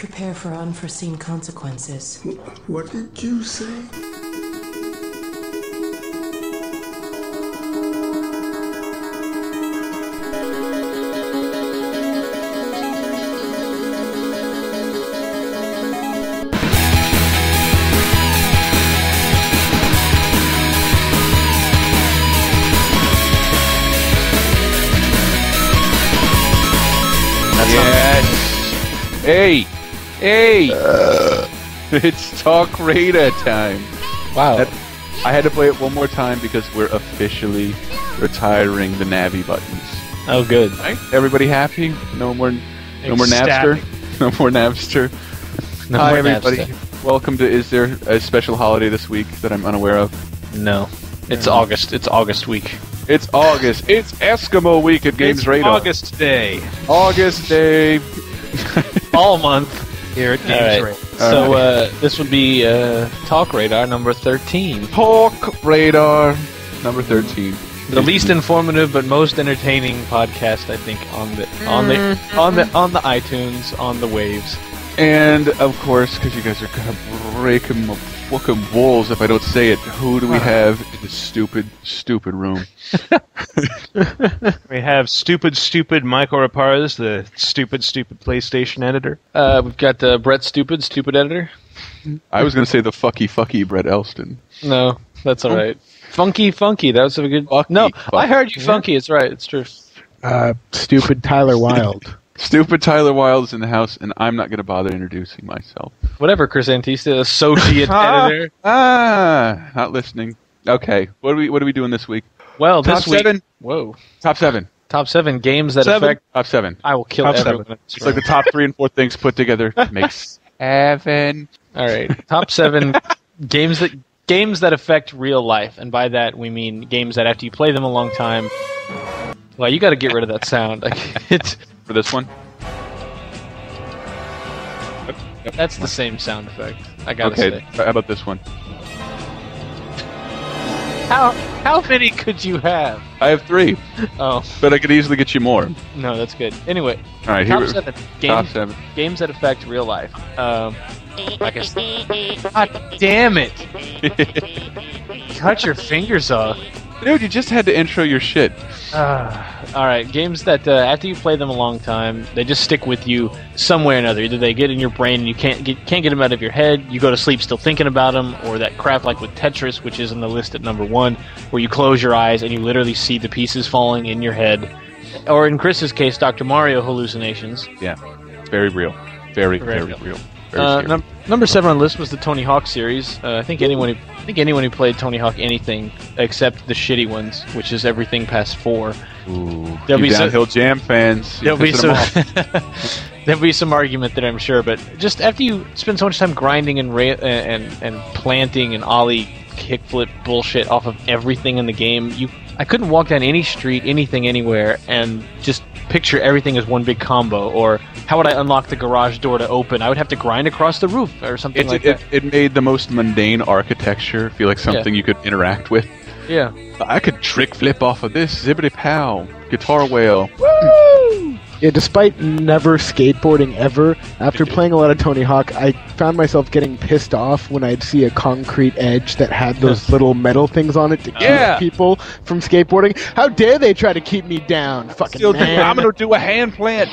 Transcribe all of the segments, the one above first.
Prepare for unforeseen consequences. What did you say? Yes. Hey. It's TalkRadar time. Wow. I had to play it one more time because we're officially retiring the Navi buttons. Oh, good. Right? Everybody happy? No more Ecstatic. Napster. No more Napster. No Hi, more everybody. Napster. Welcome to. Is there a special holiday this week that I'm unaware of? No. It's August. It's August week. It's August. It's Eskimo week at Games Radar. August Day. August Day. All month here at Games Radar. So this would be TalkRadar number 13. TalkRadar number 13. The least informative but most entertaining podcast, I think, on the iTunes, on the waves. And of course, because you guys are gonna break my fucking balls if I don't say it, who do we have in the stupid room? We have stupid Michael Raparez, the stupid PlayStation editor. We've got Brett Stupid editor. I was gonna say the fucky Brett Elston. No, that's all right. Funky, that was a good. Funky. I heard you, Funky. It's right. It's true. Stupid Tyler Wilde. Stupid Tyler Wilde is in the house, and I'm not gonna bother introducing myself. Whatever, Chris Antista, associate editor. Not listening. Okay, what are we doing this week? Well, Top this week. 7? Whoa. Top 7. Top 7 games that 7? affect. Top 7. I will kill Top everyone. 7. It's like the top 3 and 4 things put together makes 7. All right, top 7 games that affect real life, and by that we mean games that after you play them a long time. Well, you got to get rid of that sound. For this one? That's the same sound effect. I gotta Okay, say. how about this one? How many could you have? I have 3, Oh but I could easily get you more. no, that's good. Anyway, All right, top here 7 Top games. 7. Games that affect real life. I guess. God damn it! Cut your fingers off. Dude, you just had to intro your shit. All right, games that after you play them a long time, they just stick with you some way or another. Either they get in your brain and you can't get them out of your head. You go to sleep still thinking about them, or that crap like with Tetris, which is on the list at number 1, where you close your eyes and you literally see the pieces falling in your head. Or in Chris's case, Dr. Mario hallucinations. Yeah, it's very real. Very real. Very scary. Number 7 on the list was the Tony Hawk series. I think anyone who played Tony Hawk anything except the shitty ones, which is everything past 4. Ooh, There'll be Downhill Jam fans. There'll be some argument there, I'm sure. But just after you spend so much time grinding and planting and ollie kickflip bullshit off of everything in the game, I couldn't walk down any street, anything, anywhere, and just picture everything as one big combo. Or how would I unlock the garage door to open? I would have to grind across the roof or something like that. It made the most mundane architecture feel like something you could interact with. Yeah. I could trick flip off of this. Zippity pow. Guitar whale. Woo! Yeah, despite never skateboarding ever, after playing a lot of Tony Hawk, I found myself getting pissed off when I'd see a concrete edge that had those little metal things on it to keep people from skateboarding. How dare they try to keep me down, fucking man. I'm going to do a hand plant.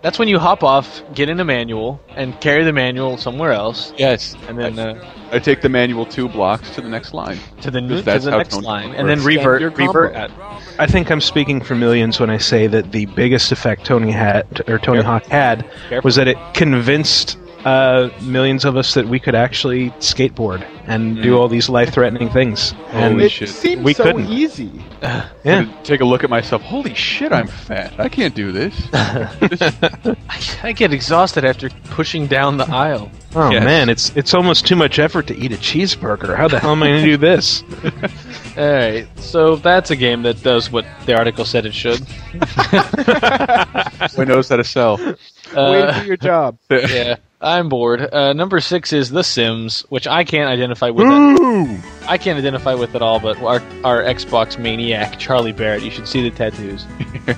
That's when you hop off, get in a manual, and carry the manual somewhere else. Yes. And then I take the manual 2 blocks to the next line. to the That's how next Tony line, Hawk and then works. revert. combo. I think I'm speaking for millions when I say that the biggest effect Tony Hawk had was that it convinced millions of us that we could actually skateboard and do all these life-threatening things. And Holy It shit. seems We so couldn't. easy. yeah, Take a look at myself. Holy shit, I'm fat. I can't do this. I get exhausted after pushing down the aisle. oh Yes. man, it's almost too much effort to eat a cheeseburger. How the hell am I going to do this? All right, so that's a game that does what the article said it should. Who knows how to sell? Way to do your job. Yeah. I'm bored. Number 6 is The Sims, which I can't identify with. I can't identify with at all. But our Xbox maniac Charlie Barrett, you should see the tattoos.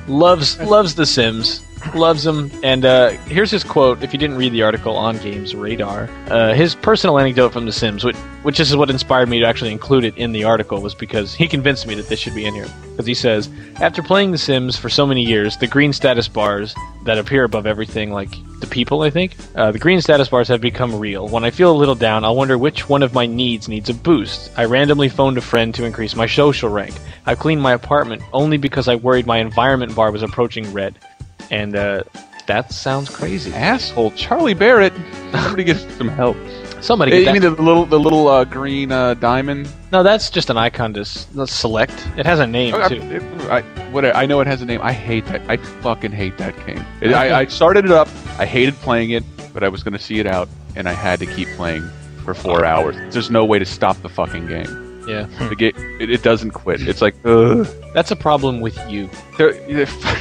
loves The Sims. Loves them. And here's his quote. If you didn't read the article on Games Radar, his personal anecdote from The Sims, which is what inspired me to actually include it in the article, was because he convinced me that this should be in here. Because he says, after playing The Sims for so many years, the green status bars that appear above everything, like the people, I think, the green status bars have become real. When I feel a little down, I'll wonder which one of my needs a boost. I randomly phoned a friend to increase my social rank. I cleaned my apartment only because I worried my environment bar was approaching red. And that sounds crazy. Asshole, Charlie Barrett. Somebody get some help. Somebody You get that. mean the little green diamond? No, that's just an icon to select. It has a name, too. I know it has a name. I hate that. I fucking hate that game. I started it up. I hated playing it, but I was going to see it out, and I had to keep playing for 4 hours. There's no way to stop the fucking game. Yeah. The game, it doesn't quit. It's like, ugh. That's a problem with you.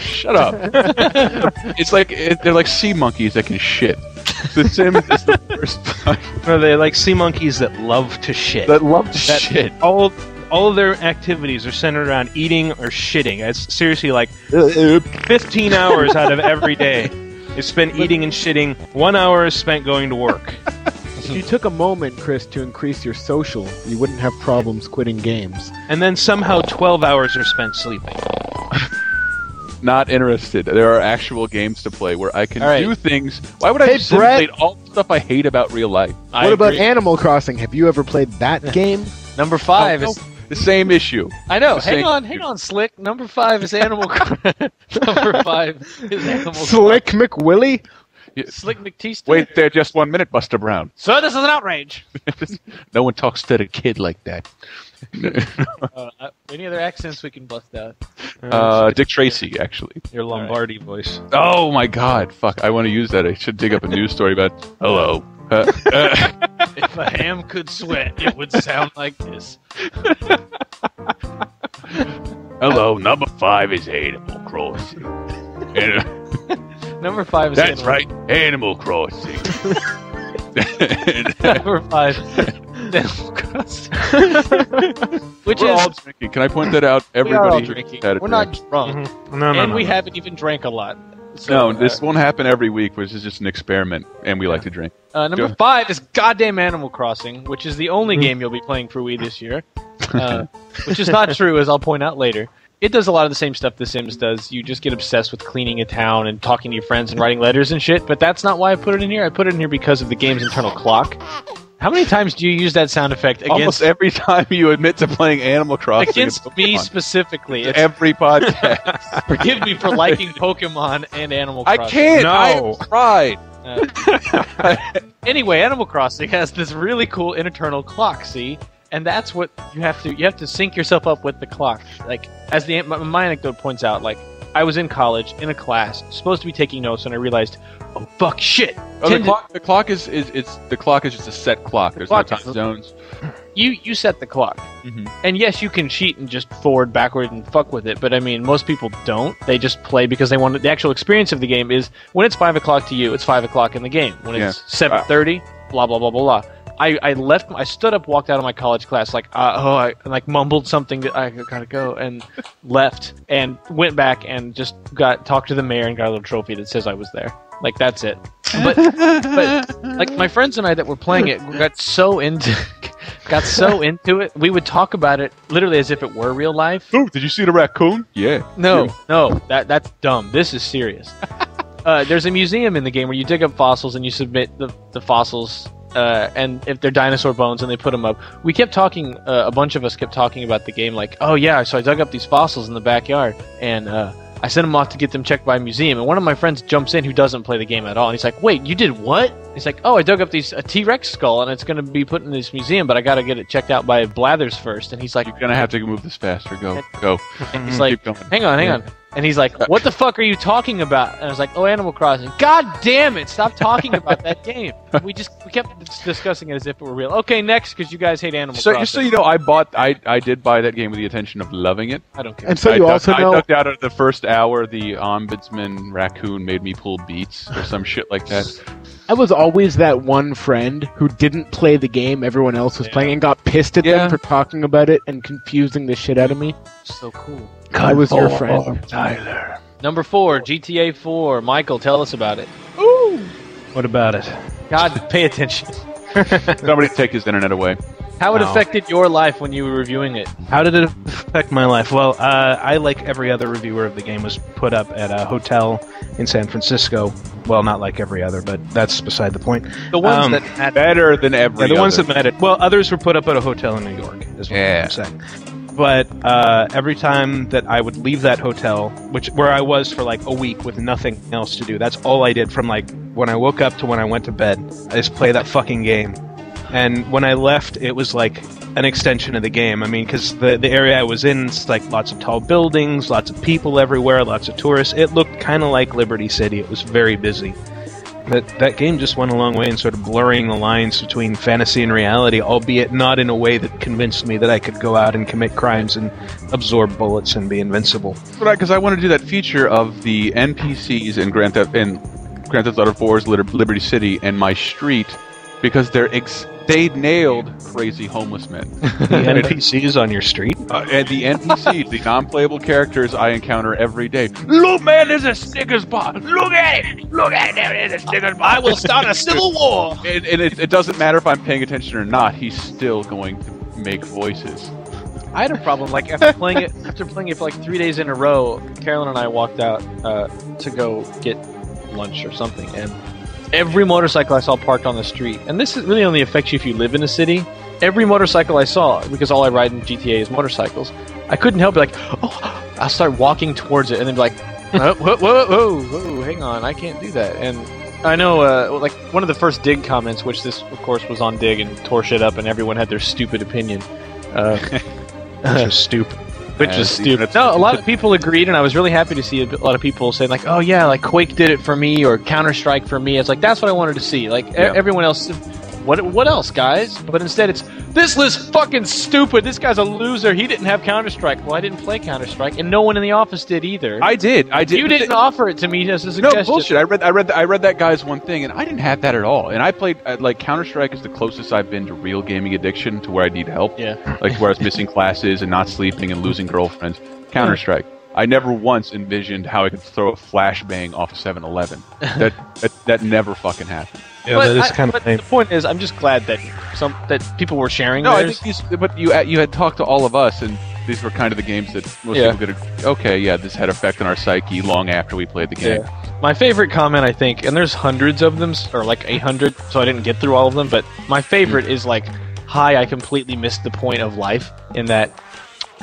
Shut up. It's like they're like sea monkeys that can shit. The Sims is the worst one. Or they're like sea monkeys that love to shit. That love to shit. All of their activities are centered around eating or shitting. It's seriously like 15 hours out of every day is spent eating and shitting. 1 hour is spent going to work. If you took a moment, Chris, to increase your social, you wouldn't have problems quitting games. And then somehow 12 hours are spent sleeping. Not interested. There are actual games to play where I can do things. Why would I Hey, simulate all the stuff I hate about real life? What about Animal Crossing? Have you ever played that game? Number 5 is... The same issue. I know. Hang on, Slick. Number 5 is Animal Crossing. Number 5 is Animal Crossing. Slick McWillie? Slick McTeester. Wait there just 1 minute, Buster Brown. Sir, this is an outrage. No one talks to the kid like that. Any other accents we can bust out? Dick Tracy, actually. Your Lombardi voice. Oh my god, fuck. I want to use that. I should dig up a news story about, hello. If a ham could sweat, it would sound like this. Hello, number 5 is Animal Crossing. Number 5 is That's right, Animal Crossing. Number 5 Animal Crossing. Which We're is... all drinking. Can I point that out? We are all Everybody drinking. had a We're drink. not drunk. Mm-hmm. No, We haven't even drank a lot. So, No, this won't happen every week, which is just an experiment, and we like to drink. Number 5 is goddamn Animal Crossing, which is the only game you'll be playing for Wii this year. Which is not true, as I'll point out later. It does a lot of the same stuff The Sims does. You just get obsessed with cleaning a town and talking to your friends and writing letters and shit, but that's not why I put it in here. I put it in here because of the game's internal clock. How many times do you use that sound effect against... Almost every time you admit to playing Animal Crossing. Against me specifically. It's, every podcast. forgive me for liking Pokemon and Animal I Crossing. can't! No. I tried! Anyway, Animal Crossing has this really cool internal clock, see? And that's what you have to sync yourself up with the clock. Like, as my anecdote points out, like, I was in college, in a class, supposed to be taking notes, and I realized, oh, fuck, shit! Oh, the clock is just a set clock. There's no time zones. You set the clock. Mm-hmm. And yes, you can cheat and just forward, backward, and fuck with it, but I mean, most people don't. They just play because they want the actual experience of the game is, when it's 5 o'clock to you, it's 5 o'clock in the game. When it's 7:30, blah, blah, blah, blah, blah. I stood up, walked out of my college class, I mumbled something that I gotta go, and left, and went back and just talked to the mayor and got a little trophy that says I was there. Like, that's it. But like, my friends and I that were playing it got so into it, we would talk about it literally as if it were real life. Oh, did you see the raccoon? Yeah. No, that's dumb. This is serious. There's a museum in the game where you dig up fossils and you submit the fossils, and if they're dinosaur bones, and they put them up. We kept talking, a bunch of us kept talking about the game, like, oh yeah, so I dug up these fossils in the backyard, and I sent them off to get them checked by a museum, and one of my friends jumps in who doesn't play the game at all, and he's like, wait, you did what? He's like, oh, I dug up a T-Rex skull, and it's going to be put in this museum, but I got to get it checked out by Blathers first, and he's like... You're going to have to move this faster. Go. And he's like, hang on. And he's like, what the fuck are you talking about? And I was like, oh, Animal Crossing. God damn it, stop talking about that game. We kept discussing it as if it were real. Okay, next, because you guys hate Animal Crossing. Just so you know, I did buy that game with the intention of loving it. I don't care. And so you also know... I ducked out of the first hour, the ombudsman raccoon made me pull beats or some shit like that. I was always that one friend who didn't play the game everyone else was playing and got pissed at them for talking about it and confusing the shit out of me. So cool. I was your friend. Tyler. Number 4, GTA 4. Michael, tell us about it. Ooh. What about it? God, pay attention. Somebody take his internet away. How it affected your life when you were reviewing it? How did it affect my life? Well, I, like every other reviewer of the game, was put up at a hotel in San Francisco. Well, not like every other, but that's beside the point. The ones that had Better than every the ones other. that met it. Well, others were put up at a hotel in New York, is what I'm saying. But every time that I would leave that hotel, where I was for like a week with nothing else to do, that's all I did from like when I woke up to when I went to bed. I just play that fucking game. And when I left, it was like an extension of the game. I mean, because the area I was in, it's like lots of tall buildings, lots of people everywhere, lots of tourists. It looked kind of like Liberty City. It was very busy. But that game just went a long way in sort of blurring the lines between fantasy and reality, albeit not in a way that convinced me that I could go out and commit crimes and absorb bullets and be invincible. Because I want to do that feature of the NPCs in Grand Theft Auto 4's Liberty City and my street, because they nailed crazy homeless men. The NPCs on your street? And the NPCs, the non-playable characters I encounter every day. Look, man, there's a Snickers bar. Look at it. Look at it. There is a Snickers bar. I will start a civil war. And it doesn't matter if I'm paying attention or not. He's still going to make voices. I had a problem. Like after playing it for like 3 days in a row, Carolyn and I walked out to go get lunch or something, and every motorcycle I saw parked on the street, and this really only affects you if you live in a city. Every motorcycle I saw, because all I ride in GTA is motorcycles, I couldn't help but I'll start walking towards it and then be like, whoa, hang on, I can't do that. And I know, like one of the first Dig comments, which this of course was on Dig and tore shit up, and everyone had their stupid opinion. Which is stupid. Which is stupid. No, a lot of people agreed, and I was really happy to see a lot of people saying like, "Oh yeah, like Quake did it for me," or Counter-Strike for me. It's like that's what I wanted to see. Like everyone else, what else, guys? But instead, it's this list fucking stupid. This guy's a loser. He didn't have Counter-Strike. Well, I didn't play Counter-Strike, and no one in the office did either. I did. You didn't offer it to me as a suggestion. No bullshit. I read that guy's one thing, and I didn't have that at all. And I played like Counter-Strike is the closest I've been to real gaming addiction, to where I need help. Yeah. Like where I was missing classes and not sleeping and losing girlfriends. Counter-Strike. I never once envisioned how I could throw a flashbang off a 7-Eleven. That never fucking happened. Yeah, that is kind of lame. The point is, I'm just glad that people were sharing. No, theirs. I think but you had talked to all of us, and these were kind of the games that most people could agree. Okay, yeah, this had effect on our psyche long after we played the game. Yeah. My favorite comment, I think, and there's hundreds of them, or like 800, so I didn't get through all of them, but my favorite is like, "Hi, I completely missed the point of life," in that.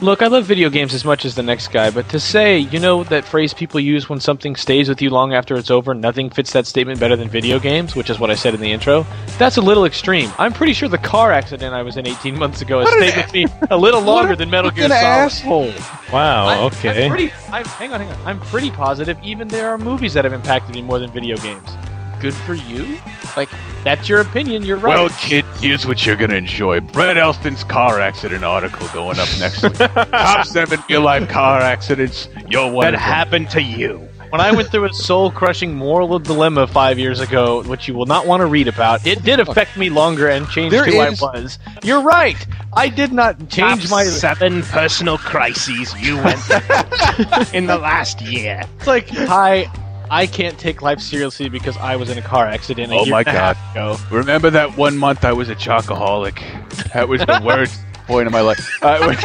Look, I love video games as much as the next guy, but to say, that phrase people use when something stays with you long after it's over, nothing fits that statement better than video games, which is what I said in the intro, that's a little extreme. I'm pretty sure the car accident I was in 18 months ago has stayed with me a little longer than Metal Gear Solid. Asshole. Wow, okay. Hang on. I'm pretty positive even there are movies that have impacted me more than video games. Good for you. Like, that's your opinion, you're right. Well, kid, here's what you're going to enjoy. Brett Elston's car accident article going up next week. Top 7 real-life car accidents. You're one that of them. happened to you. When I went through a soul-crushing moral dilemma 5 years ago, which you will not want to read about, it did affect me longer and changed who I was. You're right. I did not change my 7 personal crises you went through in the last year. It's like, hi. I can't take life seriously because I was in a car accident a year and a half ago. Remember that one month I was a chocoholic? That was the worst point of my life. And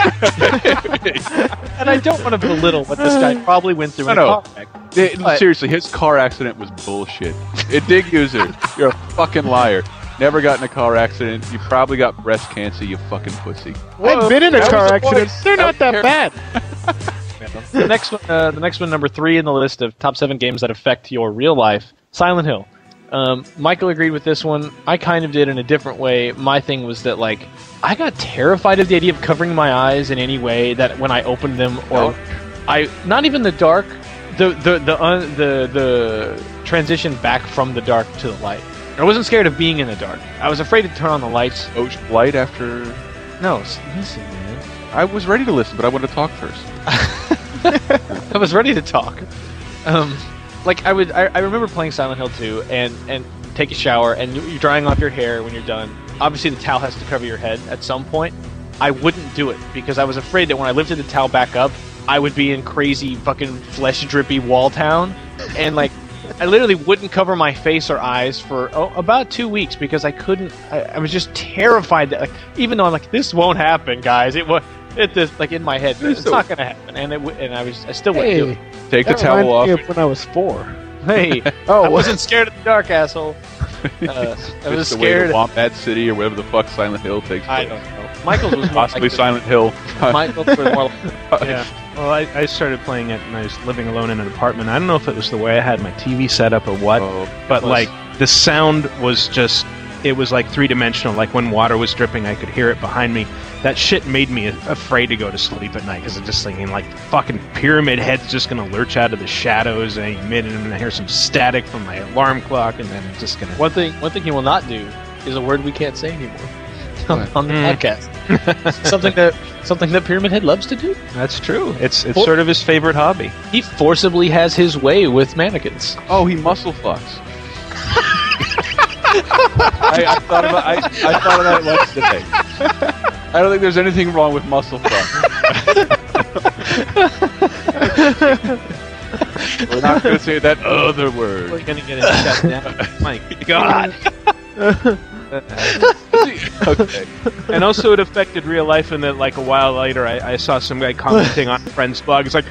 I don't want to belittle what this guy probably went through in a car accident. Seriously, his car accident was bullshit. Dig user, you're a fucking liar. Never got in a car accident. You probably got breast cancer, you fucking pussy. I've been in a car accident. They're not that bad. The next one, number 3 in the list of top 7 games that affect your real life, Silent Hill. Michael agreed with this one. I kind of did in a different way. My thing was that, like, I got terrified of the idea of covering my eyes in any way that when I opened them, or not even the dark, the transition back from the dark to the light. I wasn't scared of being in the dark. I was afraid to turn on the lights. Ocean light after. No, listen, man. I was ready to listen, but I wanted to talk first. I was ready to talk. I remember playing Silent Hill 2, and take a shower, and you're drying off your hair when you're done. Obviously, the towel has to cover your head at some point. I wouldn't do it because I was afraid that when I lifted the towel back up, I would be in crazy fucking flesh-drippy wall town, and like I literally wouldn't cover my face or eyes for about 2 weeks because I couldn't. I was just terrified that, like, even though I'm like, this won't happen, guys. This like in my head, it's not gonna happen, and I still wouldn't do it. Take the towel off. Me of when I was 4. Hey, I wasn't scared of the dark, asshole. I was scared. The Wombat City or whatever the fuck Silent Hill takes place. I don't know. Michael's was possibly like Silent Hill. Michael's was more like, Yeah. Well, I started playing it when I was living alone in an apartment. I don't know if it was the way I had my TV set up or what, but like the sound was just, it was like three-dimensional. Like when water was dripping, I could hear it behind me. That shit made me afraid to go to sleep at night because I'm just thinking like fucking Pyramid Head's just gonna lurch out of the shadows any minute, and I hear some static from my alarm clock, and then it's just gonna. One thing he will not do is a word we can't say anymore on the podcast. something that Pyramid Head loves to do. That's true. It's sort of his favorite hobby. He forcibly has his way with mannequins. Oh, he muscle fucks. I thought about it once today. I don't think there's anything wrong with muscle fuck. We're not going to say that other word. We're going to get it shut down. My God. Okay. And also it affected real life, and then like a while later I saw some guy commenting on a friend's blog. It's like,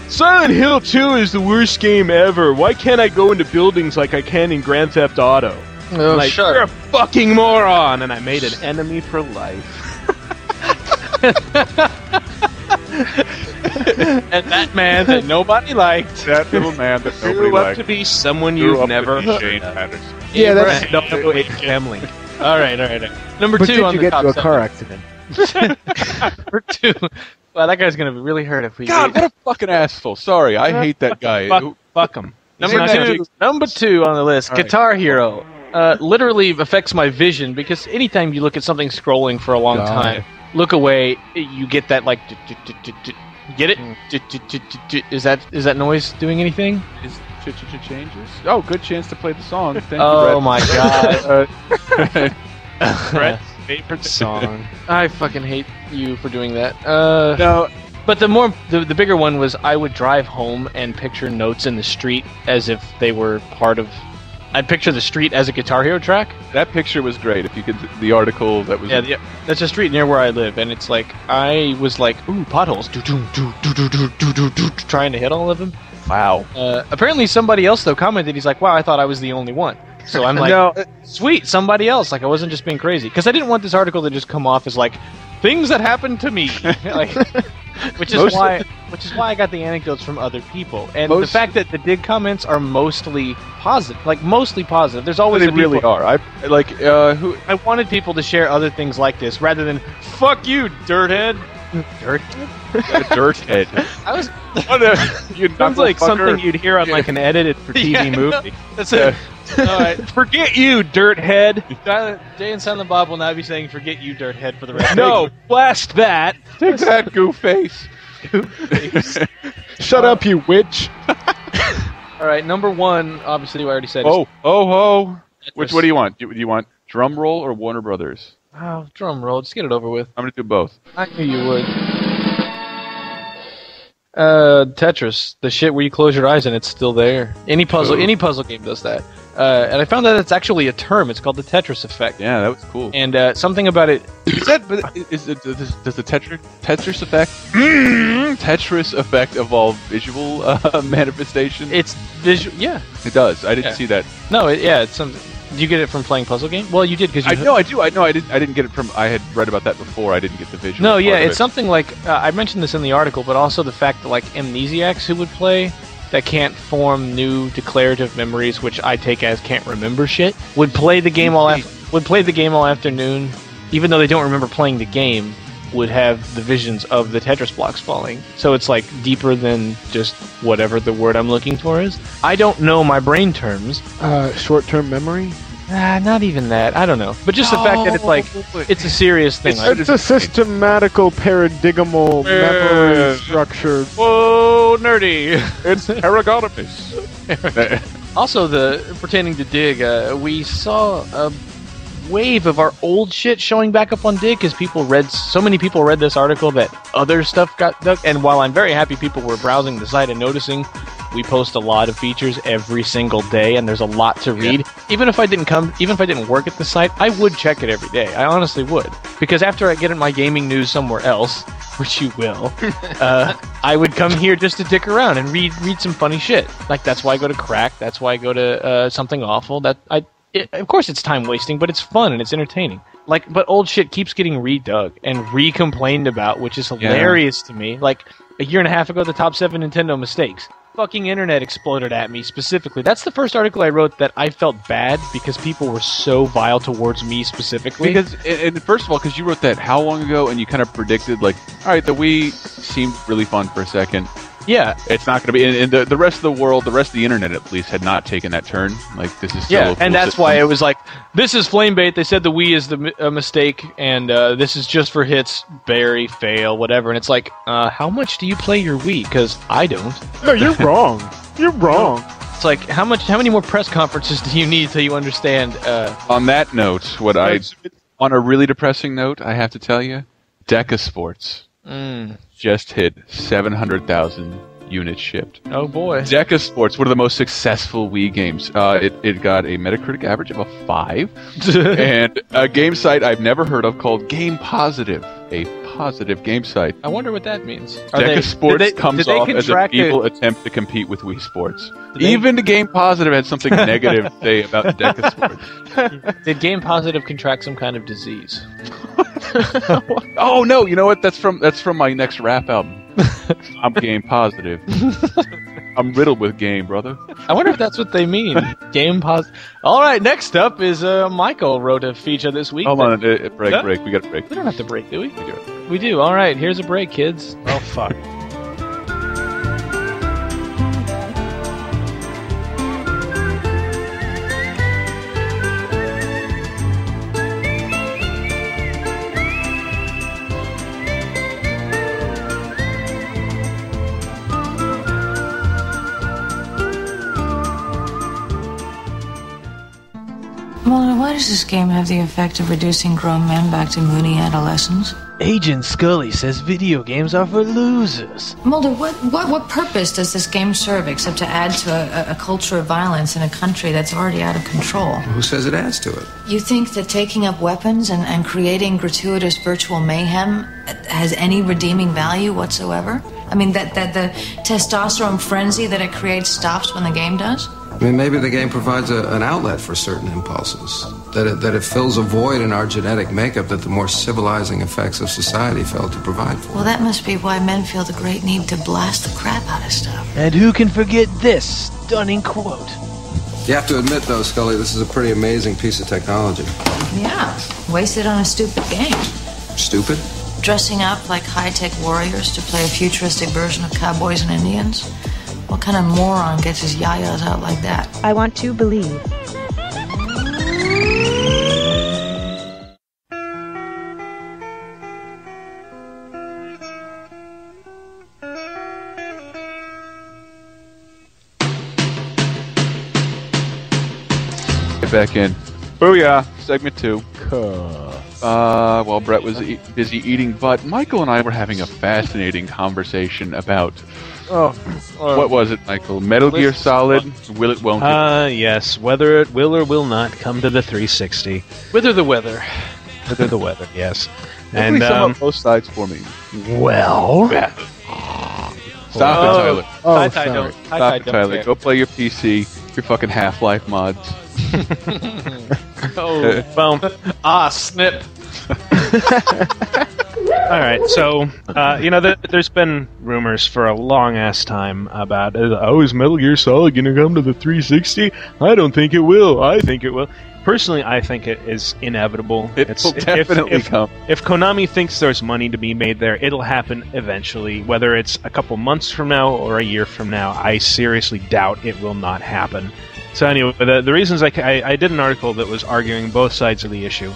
Silent Hill 2 is the worst game ever. Why can't I go into buildings like I can in Grand Theft Auto? Oh, like, sure. You're a fucking moron! And I made an enemy for life. And that man that nobody liked. That little man that nobody Grew up liked. to be someone you've never heard Shane of. Patterson. Yeah, that's. Family. All right. Number But 2 did on you the get top to a seven. car accident? Number 2. Well, that guy's gonna be really hurt if we. God, what a fucking asshole. Sorry, I hate that guy. Fuck him. Number two on the list, All right. Guitar Hero. Literally affects my vision because anytime you look at something scrolling for a long time, look away, you get that like. Get it? Is that noise doing anything? Is changes? Oh, good chance to play the song. Thank you, Oh Brett. my god. Brett's favorite song. I fucking hate you for doing that. No, But the bigger one was I would drive home and picture notes in the street as if they were part of. I'd picture the street as a Guitar Hero track. that picture was great. If you could, the article that was. Yeah, that's a street near where I live, and it's like I was like, ooh, potholes, trying to hit all of them. Wow. Apparently, somebody else though commented. He's like, wow, I thought I was the only one. So I'm like, No. sweet, somebody else. Like I wasn't just being crazy because I didn't want this article to just come off as like things that happened to me, like, which is why I got the anecdotes from other people, and the fact that the dig comments are mostly positive, like mostly positive. There's always They the people, really are. I like who. I wanted people to share other things like this rather than "fuck you, dirthead." Dirt head. I was. You Sounds like knuckle fucker. something you'd hear on like an edited for TV Yeah, movie. That's it. All right. Forget you, dirthead. Jay and Silent Bob will now be saying "forget you, dirthead" for the rest. No, blast that. Take that, goof face. Shut up, you witch! All right, number 1. Obviously, I already said. Oh. Which? What do you want? Do you want drum roll or Warner Brothers? Oh, drum roll. Just get it over with. I'm gonna do both. I knew you would. Tetris, the shit where you close your eyes and it's still there. Any puzzle game does that. And I found that it's actually a term. It's called the Tetris effect. Yeah, that was cool. And something about it. Is that? But does the Tetris effect? Tetris effect evolve visual manifestation? It's visual. Yeah. It does. I didn't see that. No. It's something. Do you get it from playing puzzle game? Well, you did because you. I do. I know. I didn't get it from. I had read about that before. I didn't get the visual. No, yeah, part of it's something like I mentioned this in the article, but also the fact that like amnesiacs who would play that can't form new declarative memories, which I take as can't remember shit, would play the game all afternoon, even though they don't remember playing the game, would have the visions of the Tetris blocks falling. So it's like deeper than just whatever the word I'm looking for is. I don't know my brain terms. Short-term memory? Not even that. I don't know. But just the fact that it's like it's a serious thing. Like, It's a systematical, paradigmal memory structure. whoa, nerdy. It's Paragonomus. Also, pertaining to Dig, we saw a wave of our old shit showing back up on Dig because so many people read this article that other stuff got dug. And while I'm very happy people were browsing the site and noticing, we post a lot of features every single day, and there's a lot to read. Yeah. Even if I didn't work at the site, I would check it every day. I honestly would, because after I get my gaming news somewhere else, which you will, I would come here just to dick around and read some funny shit. Like, that's why I go to Crack. That's why I go to Something Awful. Of course, it's time wasting, but it's fun and it's entertaining. But old shit keeps getting redug and re-complained about, which is hilarious to me. Like, a year and a half ago, the top 7 Nintendo mistakes. Fucking internet exploded at me specifically. That's the first article I wrote that I felt bad because people were so vile towards me specifically. And first of all, because you wrote that how long ago, and you kind of predicted, like, all right, the Wii seemed really fun for a second. Yeah, it's not going to be. And the rest of the world, the rest of the internet at least, had not taken that turn. Like, this is still a cool and that's system. why it was like, this is flame bait. They said the Wii is a mistake, and this is just for hits, bury, fail, whatever. And it's like, how much do you play your Wii? Because I don't. No, you're wrong. You're wrong. It's like, how many more press conferences do you need till you understand? On that note, on a really depressing note, I have to tell you, Deca Sports just hit 700,000 units shipped. Oh boy. Deca Sports, one of the most successful Wii games. It got a Metacritic average of a 5. And a game site I've never heard of called Game Positive. A positive game site. I wonder what that means. Deca Sports comes off as a feeble attempt to compete with Wii Sports. Even the Game Positive had something negative to say about Deca Sports. Did Game Positive contract some kind of disease? Oh no! You know what? That's from my next rap album. I'm Game Positive. I'm riddled with game, brother. I wonder if that's what they mean. Game Positive. All right. Next up is Michael wrote a feature this week. Hold on, break. We got a break. We don't have to break, do we? We do. We do. All right. Here's a break, kids. Oh fuck. Mulder, why does this game have the effect of reducing grown men back to moony adolescents? Agent Scully says video games are for losers. Mulder, what purpose does this game serve except to add to a culture of violence in a country that's already out of control? Who says it adds to it? You think that taking up weapons and creating gratuitous virtual mayhem has any redeeming value whatsoever? I mean, that the testosterone frenzy that it creates stops when the game does? I mean, maybe the game provides an outlet for certain impulses. That it fills a void in our genetic makeup that the more civilizing effects of society failed to provide for. Well, that must be why men feel the great need to blast the crap out of stuff. And who can forget this stunning quote? You have to admit, though, Scully, this is a pretty amazing piece of technology. Yeah, wasted on a stupid game. Stupid? Dressing up like high-tech warriors to play a futuristic version of cowboys and Indians? What kind of moron gets his yayas out like that? I want to believe. Get back in. Booyah! Segment 2. While Brett was busy eating butt, Michael and I were having a fascinating conversation about... what was it, Michael? Metal Gear Solid? Will it, won't it? Yes. Whether it will or will not come to the 360. Wither the weather. Whether the weather, yes. And sum up both sides for me. Well... Stop it, Tyler. Oh, Ty, sorry. don't. Stop it, Tyler. Go play your PC, your fucking Half-Life mods. Oh, snip. All right, so there's been rumors for a long ass time about is Metal Gear Solid going to come to the 360? I don't think it will. I think it will. Personally, I think it is inevitable. It will definitely come. If Konami thinks there's money to be made there, it'll happen eventually. Whether it's a couple months from now or a year from now, I seriously doubt it will not happen. So anyway, the reasons I did an article that was arguing both sides of the issue,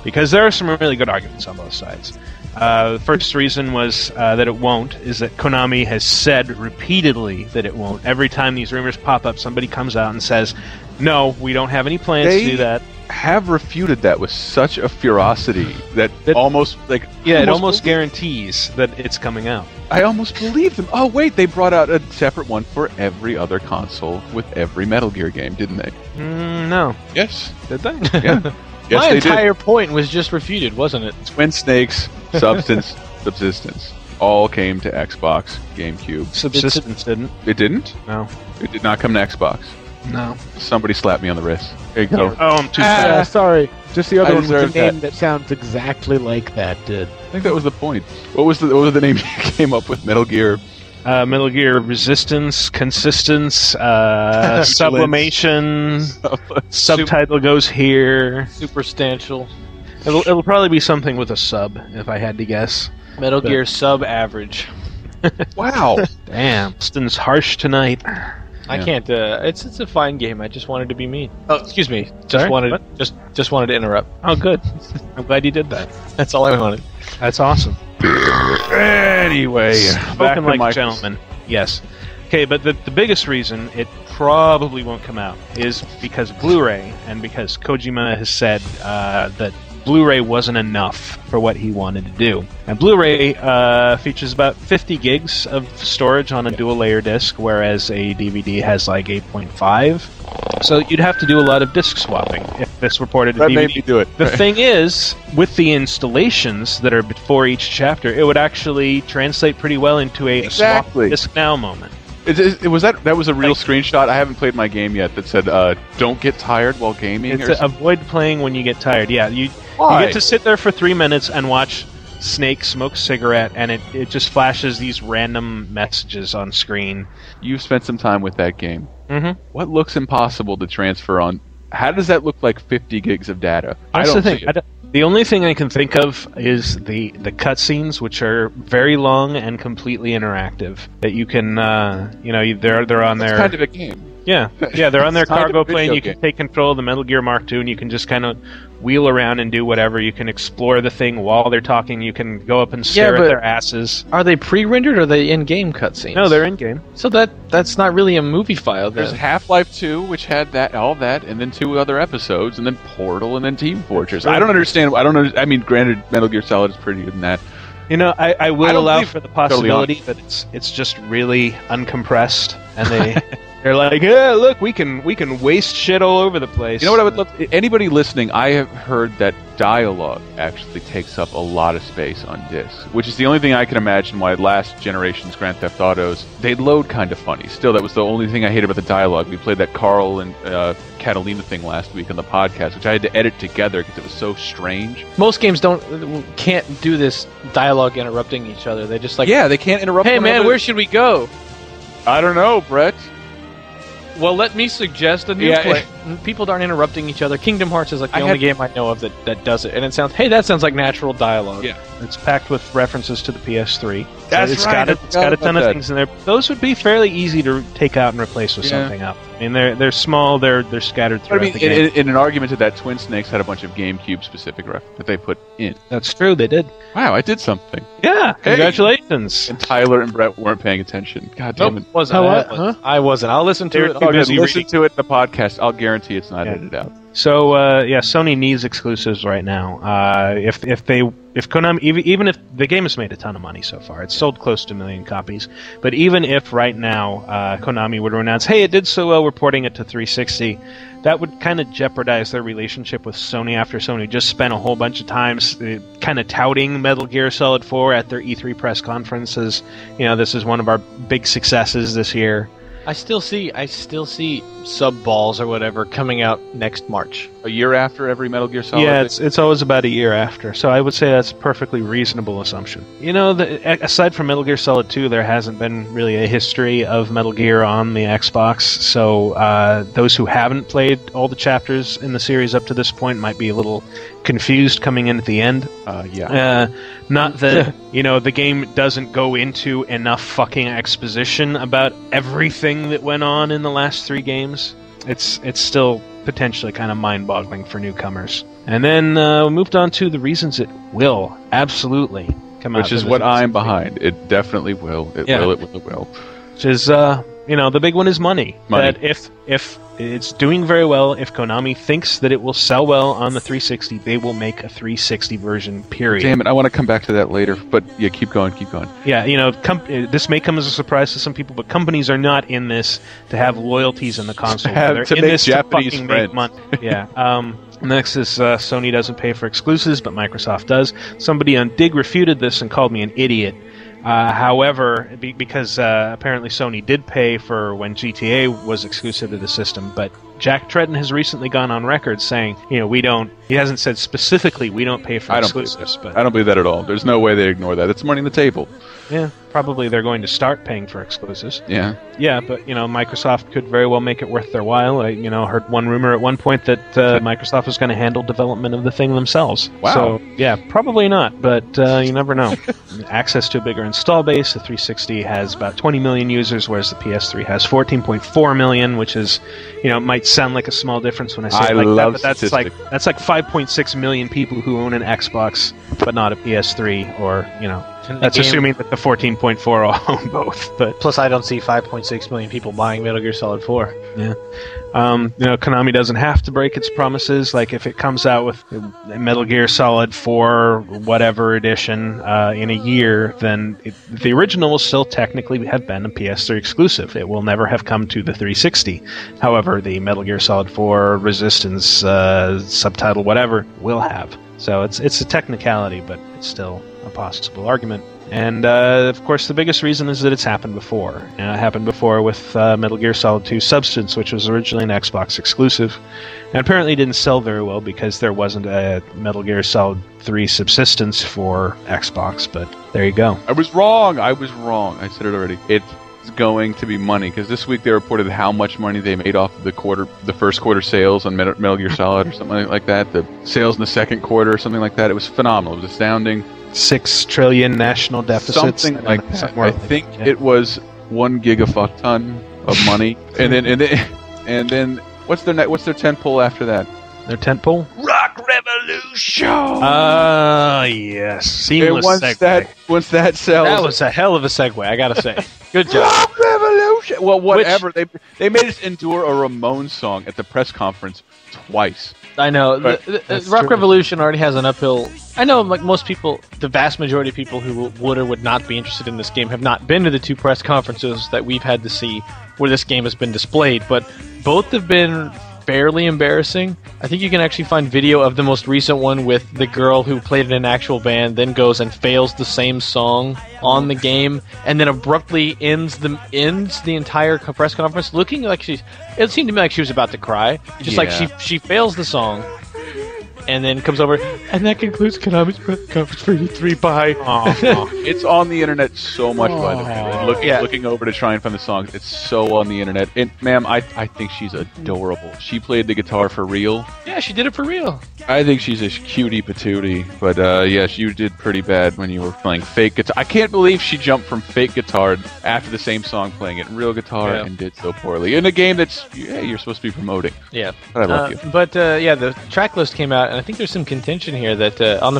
because there are some really good arguments on both sides. The first reason was that it won't, is that Konami has said repeatedly that it won't. Every time these rumors pop up, somebody comes out and says, no, we don't have any plans to do that. Have refuted that with such a ferocity that almost like it almost guarantees that it's coming out. I almost believe them. Oh wait, they brought out a separate one for every other console with every Metal Gear game, didn't they? No. Yes. Did they? Yeah. Yes, My they entire did. point was just refuted, wasn't it? Twin Snakes, Substance, Subsistence, all came to Xbox, GameCube. Subsistence didn't. It didn't? No. It did not come to Xbox. No. Somebody slapped me on the wrist. There you go. Oh, I'm too fast. Sorry. Just the other I one with a deserve name that. that sounds exactly like that did. I think that was the point. What was the name you came up with? Metal Gear. Metal Gear Resistance, Consistence, Sublimation, subtitle goes here. Superstantial. It'll probably be something with a sub, if I had to guess. Metal Gear sub-average. Wow. Damn, Austin's harsh tonight. I can't. It's a fine game. I just wanted to be mean. Oh, excuse me. Sorry? Wanted to interrupt. Oh, good. I'm glad you did that. That's all I wanted. That's awesome. Anyway, back Spoken to like my gentlemen. Yes. Okay, but the biggest reason it probably won't come out is because Blu-ray, and because Kojima has said that Blu-ray wasn't enough for what he wanted to do. And Blu-ray features about 50 gigs of storage on a dual-layer disc, whereas a DVD has like 8.5. So you'd have to do a lot of disc swapping if this reported to That DVD. made me do it. The thing is, with the installations that are before each chapter, it would actually translate pretty well into a Exactly. swap disc now moment. It was that was a real screenshot. I haven't played my game yet that said, "Don't get tired while gaming." It's avoid playing when you get tired. Yeah, you get to sit there for 3 minutes and watch Snake smoke a cigarette, and it just flashes these random messages on screen. You've spent some time with that game. Mm-hmm. What looks impossible to transfer on? How does that look like 50 gigs of data? That's I don't the thing. see it. The only thing I can think of is the cutscenes, which are very long and completely interactive. That you can, they're on It's their kind of a game. Yeah, they're on their It's kind of cargo a video plane. You game. can take control of the Metal Gear Mark II, and you can just kind of wheel around and do whatever. You can explore the thing while they're talking. You can go up and stare but- at their asses. Are they pre-rendered or are they in-game cutscenes? No, they're in game. So that's not really a movie file. There's Then. Half-Life 2, which had all that, and then 2 other episodes, and then Portal, and then Team Fortress. I don't understand. I mean, granted, Metal Gear Solid is prettier than that. You know, I will I don't allow believe- for the possibility that it's just really uncompressed, and they're like, yeah, look, we can waste shit all over the place. You know what I would love? Anybody listening, I have heard that dialogue actually takes up a lot of space on disc, which is the only thing I can imagine why last generation's Grand Theft Autos, they load kind of funny. Still, that was the only thing I hated about the dialogue. We played that Carl and Catalina thing last week on the podcast, which I had to edit together because it was so strange. Most games can't do this dialogue interrupting each other. They just Yeah, they can't interrupt. Hey one man, another. where should we go? I don't know, Brett. Well, let me suggest a new Yeah, play. People aren't interrupting each other. Kingdom Hearts is like the I only had- game I know of that does it, and it sounds. Hey, that sounds like natural dialogue. Yeah. It's packed with references to the PS3. That's it's right, Got I it's got a forgot ton about of that. things in there. Those would be fairly easy to take out and replace with Yeah. something else. I mean, they're small. They're scattered But I throughout mean, the game. in an argument to that, Twin Snakes had a bunch of GameCube specific that they put in. That's true. They did. Wow, I did something. Yeah. Hey. Congratulations. And Tyler and Brett weren't paying attention. God damn Nope, it. wasn't. How I what? wasn't. I wasn't. I'll listen to They're it. too Oh, good. busy Listen reading. to it in the podcast. I'll guarantee it's not Yeah. edited out. So Sony needs exclusives right now. If Konami, even if the game has made a ton of money so far, it's sold close to 1 million copies. But even if right now Konami were to announce, hey, it did so well, we're porting it to 360, that would kind of jeopardize their relationship with Sony after Sony just spent a whole bunch of times kind of touting Metal Gear Solid 4 at their E3 press conferences. You know, this is one of our big successes this year. I still see sub balls or whatever coming out next March. A year after every Metal Gear Solid. Yeah, it's always about a year after, so I would say that's a perfectly reasonable assumption. You know, aside from Metal Gear Solid 2, there hasn't been really a history of Metal Gear on the Xbox, so those who haven't played all the chapters in the series up to this point might be a little confused coming in at the end. Not that, the game doesn't go into enough fucking exposition about everything that went on in the last 3 games. It's still potentially kind of mind-boggling for newcomers. And then we moved on to the reasons it will absolutely come out. Which is what I'm behind. It definitely will. It will. Which is, the big one is money. That if it's doing very well, if Konami thinks that it will sell well on the 360, they will make a 360 version, period. Damn it, I want to come back to that later, but yeah, keep going. Yeah, this may come as a surprise to some people, but companies are not in this to have loyalties in the console. They're to in make this Japanese to fucking friends. make money. Yeah. Next is Sony doesn't pay for exclusives, but Microsoft does. Somebody on Dig refuted this and called me an idiot. However, because apparently Sony did pay for when GTA was exclusive to the system, but Jack Tretton has recently gone on record saying, he hasn't said specifically we don't pay for exclusives. But I don't believe that at all. There's no way they ignore that. It's money on the table. Yeah, probably they're going to start paying for exclusives. Yeah. Yeah, but, Microsoft could very well make it worth their while. I, heard one rumor at one point that Microsoft was going to handle development of the thing themselves. Wow. So, yeah, probably not, but you never know. Access to a bigger install base. The 360 has about 20 million users, whereas the PS3 has 14.4 million, which is, might sound like a small difference when I say it like that, but that's like 5.6 million people who own an Xbox, but not a PS3, or, that's assuming that the 14.4 all own both. But plus, I don't see 5.6 million people buying Metal Gear Solid 4. Yeah. Konami doesn't have to break its promises. Like, if it comes out with Metal Gear Solid 4 whatever edition in a year, then the original will still technically have been a PS3 exclusive. It will never have come to the 360. However, the Metal Gear Solid 4 Resistance subtitle whatever will have. So it's a technicality, but it's still a possible argument. And, of course, the biggest reason is that it's happened before. It happened before with Metal Gear Solid 2 Substance, which was originally an Xbox exclusive. And apparently didn't sell very well because there wasn't a Metal Gear Solid 3 Subsistence for Xbox, but there you go. I was wrong. I said it already. It's going to be money, because this week they reported how much money they made off of the first quarter sales on Metal Gear Solid or something like that. The sales in the second quarter or something like that. It was phenomenal. It was astounding. 6 trillion national deficits. Something like that. I think it was 1 gigafuck ton of money. and then what's their tentpole after that? Their tentpole? Rock Revolution. Yes. Seamless segue. Once that sells, that was a hell of a segue, I gotta say. Good job. Rock Revolution. Well, whatever. They made us endure a Ramones song at the press conference twice. I know. The Rock Revolution already has an uphill. I know, like most people, the vast majority of people who would or would not be interested in this game have not been to the 2 press conferences that we've had to see where this game has been displayed, but both have been fairly embarrassing. I think you can actually find video of the most recent one with the girl who played in an actual band, then goes and fails the same song on the game, and then abruptly ends the entire press conference looking like it seemed to me like she was about to cry. Just like she fails the song, and then comes over, and that concludes Konami's press conference for E3. Bye. It's on the internet so much, by the way. Looking over to try and find the songs, it's so on the internet. And, ma'am, I think she's adorable. She played the guitar for real. Yeah, she did it for real. I think she's a cutie patootie. But, yes, you did pretty bad when you were playing fake guitar. I can't believe she jumped from fake guitar after the same song playing it in real guitar and did so poorly. In a game that's, you're supposed to be promoting. Yeah. But I love you. But, the track list came out, and I think there's some contention here that on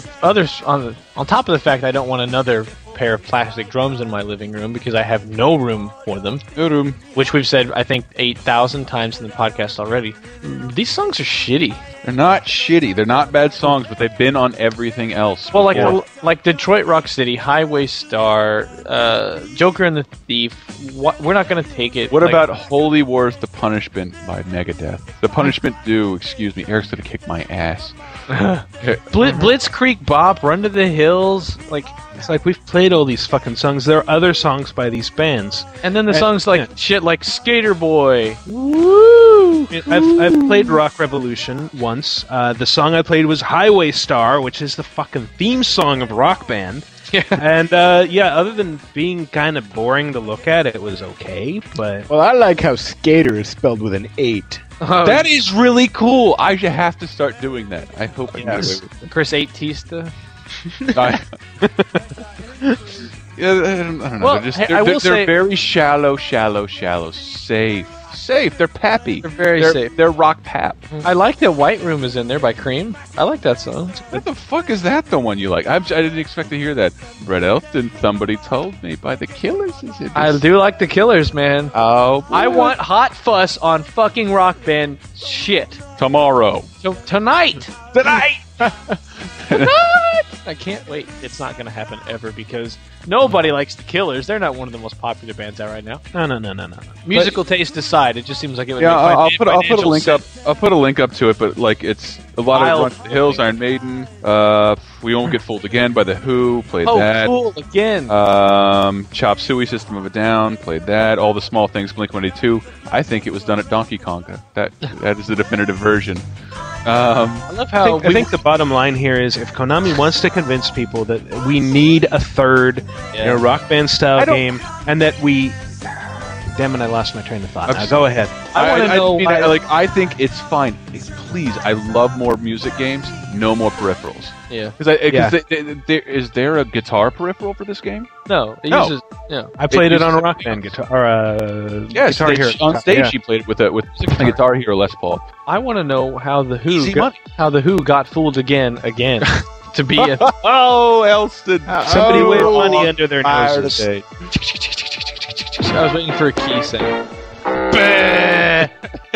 top of the fact I don't want another pair of plastic drums in my living room because I have no room for them. No room. Which we've said, I think, 8,000 times in the podcast already. These songs are shitty. They're not shitty. They're not bad songs, but they've been on everything else. Well, like Detroit Rock City, Highway Star, Joker and the Thief. We're not going to take it. What about Holy Wars: The Punishment by Megadeth? The Punishment Due. Excuse me. Eric's going to kick my ass. Blitzkrieg Bop, Run to the Hills. It's like we've played all these fucking songs. There are other songs by these bands, and then the songs shit like Skater Boy. Woo! I've played Rock Revolution once. The song I played was Highway Star, which is the fucking theme song of Rock Band. Yeah. And other than being kind of boring to look at, it was okay. But I like how skater is spelled with an 8. That is really cool. I should have to start doing that. I hope I can get away with it. Chris Tista. I don't know. Well, they're very shallow, safe safe. They're pappy. They're very safe. They're rock pap. I like that White Room is in there by Cream. I like that song. What the fuck is that? The one you like? I didn't expect to hear that. Red Elfton. Somebody told me by the Killers. Is it? I do like the Killers, man. Oh, boy. I want Hot Fuss on fucking Rock Band shit. Tomorrow. So tonight. Tonight. I can't wait. It's not going to happen ever because nobody likes the Killers. They're not one of the most popular bands out right now. No. Musical taste aside, it just seems like it would. Yeah, make I'll put a link sense. up. I'll put a link up to it, but like it's a lot of Run to the Hills, Iron Maiden. We Won't Get Fooled Again by the Who. Played that. Oh, cool! Again. Chop Suey, System of a Down. Played that. All the Small Things. Blink-182. I think it was done at Donkey Konga. That is the definitive version. I love how I think the bottom line here is if Konami wants to convince people that we need a third Rock Band style game, and that we... Damn it, I lost my train of thought. Now, go ahead. I want to know why... I think it's fine. Please, I love more music games. No more peripherals. Yeah. Is there a guitar peripheral for this game? No. It uses... Yeah. I played it on a Rock Band guitar. Or Guitar Hero. On stage, she played it with a Guitar Hero Les Paul. I want to know how the Who got fooled again to be a... Oh, Elston! Somebody waved money under their noses today. I was waiting for a key sound.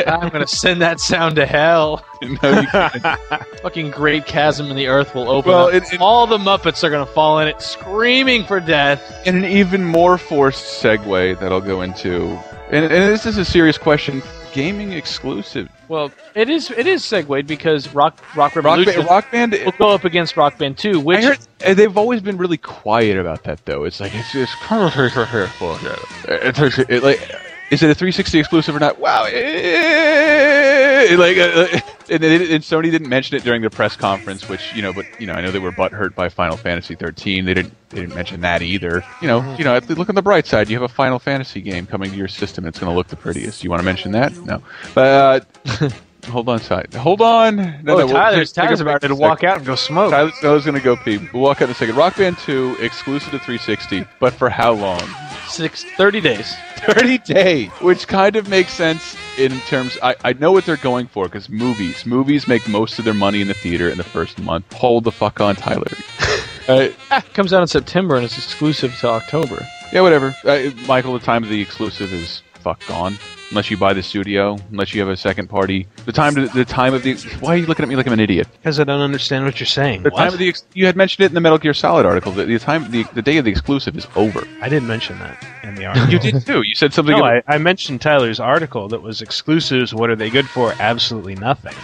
I'm gonna send that sound to hell. No, you can't. Fucking great chasm in the earth will open up. All the Muppets are gonna fall in it, screaming for death. And an even more forced segue that I'll go into, and this is a serious question: gaming exclusive. Well, it is segued because Rock Revolution Rock Band will go up against Rock Band 2, which... I heard, they've always been really quiet about that, though. It's like, it's kind of... Is it a 360 exclusive or not? Wow. And Sony didn't mention it during the press conference, which, I know they were butthurt by Final Fantasy 13. They didn't mention that either. Look on the bright side. You have a Final Fantasy game coming to your system, and it's going to look the prettiest. You want to mention that? No. But, hold on, side. Hold on. Tyler's about to walk out and go smoke. Tyler's going to go pee. We'll walk out in a second. Rock Band 2, exclusive to 360, but for how long? 30 days. 30 days, which kind of makes sense in terms... I know what they're going for, because movies make most of their money in the theater in the first month. Hold the fuck on, Tyler. It comes out in September, and it's exclusive to October. Yeah, whatever. Michael, the time of the exclusive is gone. Unless you buy the studio, unless you have a second party. The time of the... Why are you looking at me like I'm an idiot? Because I don't understand what you're saying. Time of you had mentioned it in the Metal Gear Solid article. The day of the exclusive is over. I didn't mention that in the article. You did too. You said something... No, I mentioned Tyler's article that was exclusives. What are they good for? Absolutely nothing.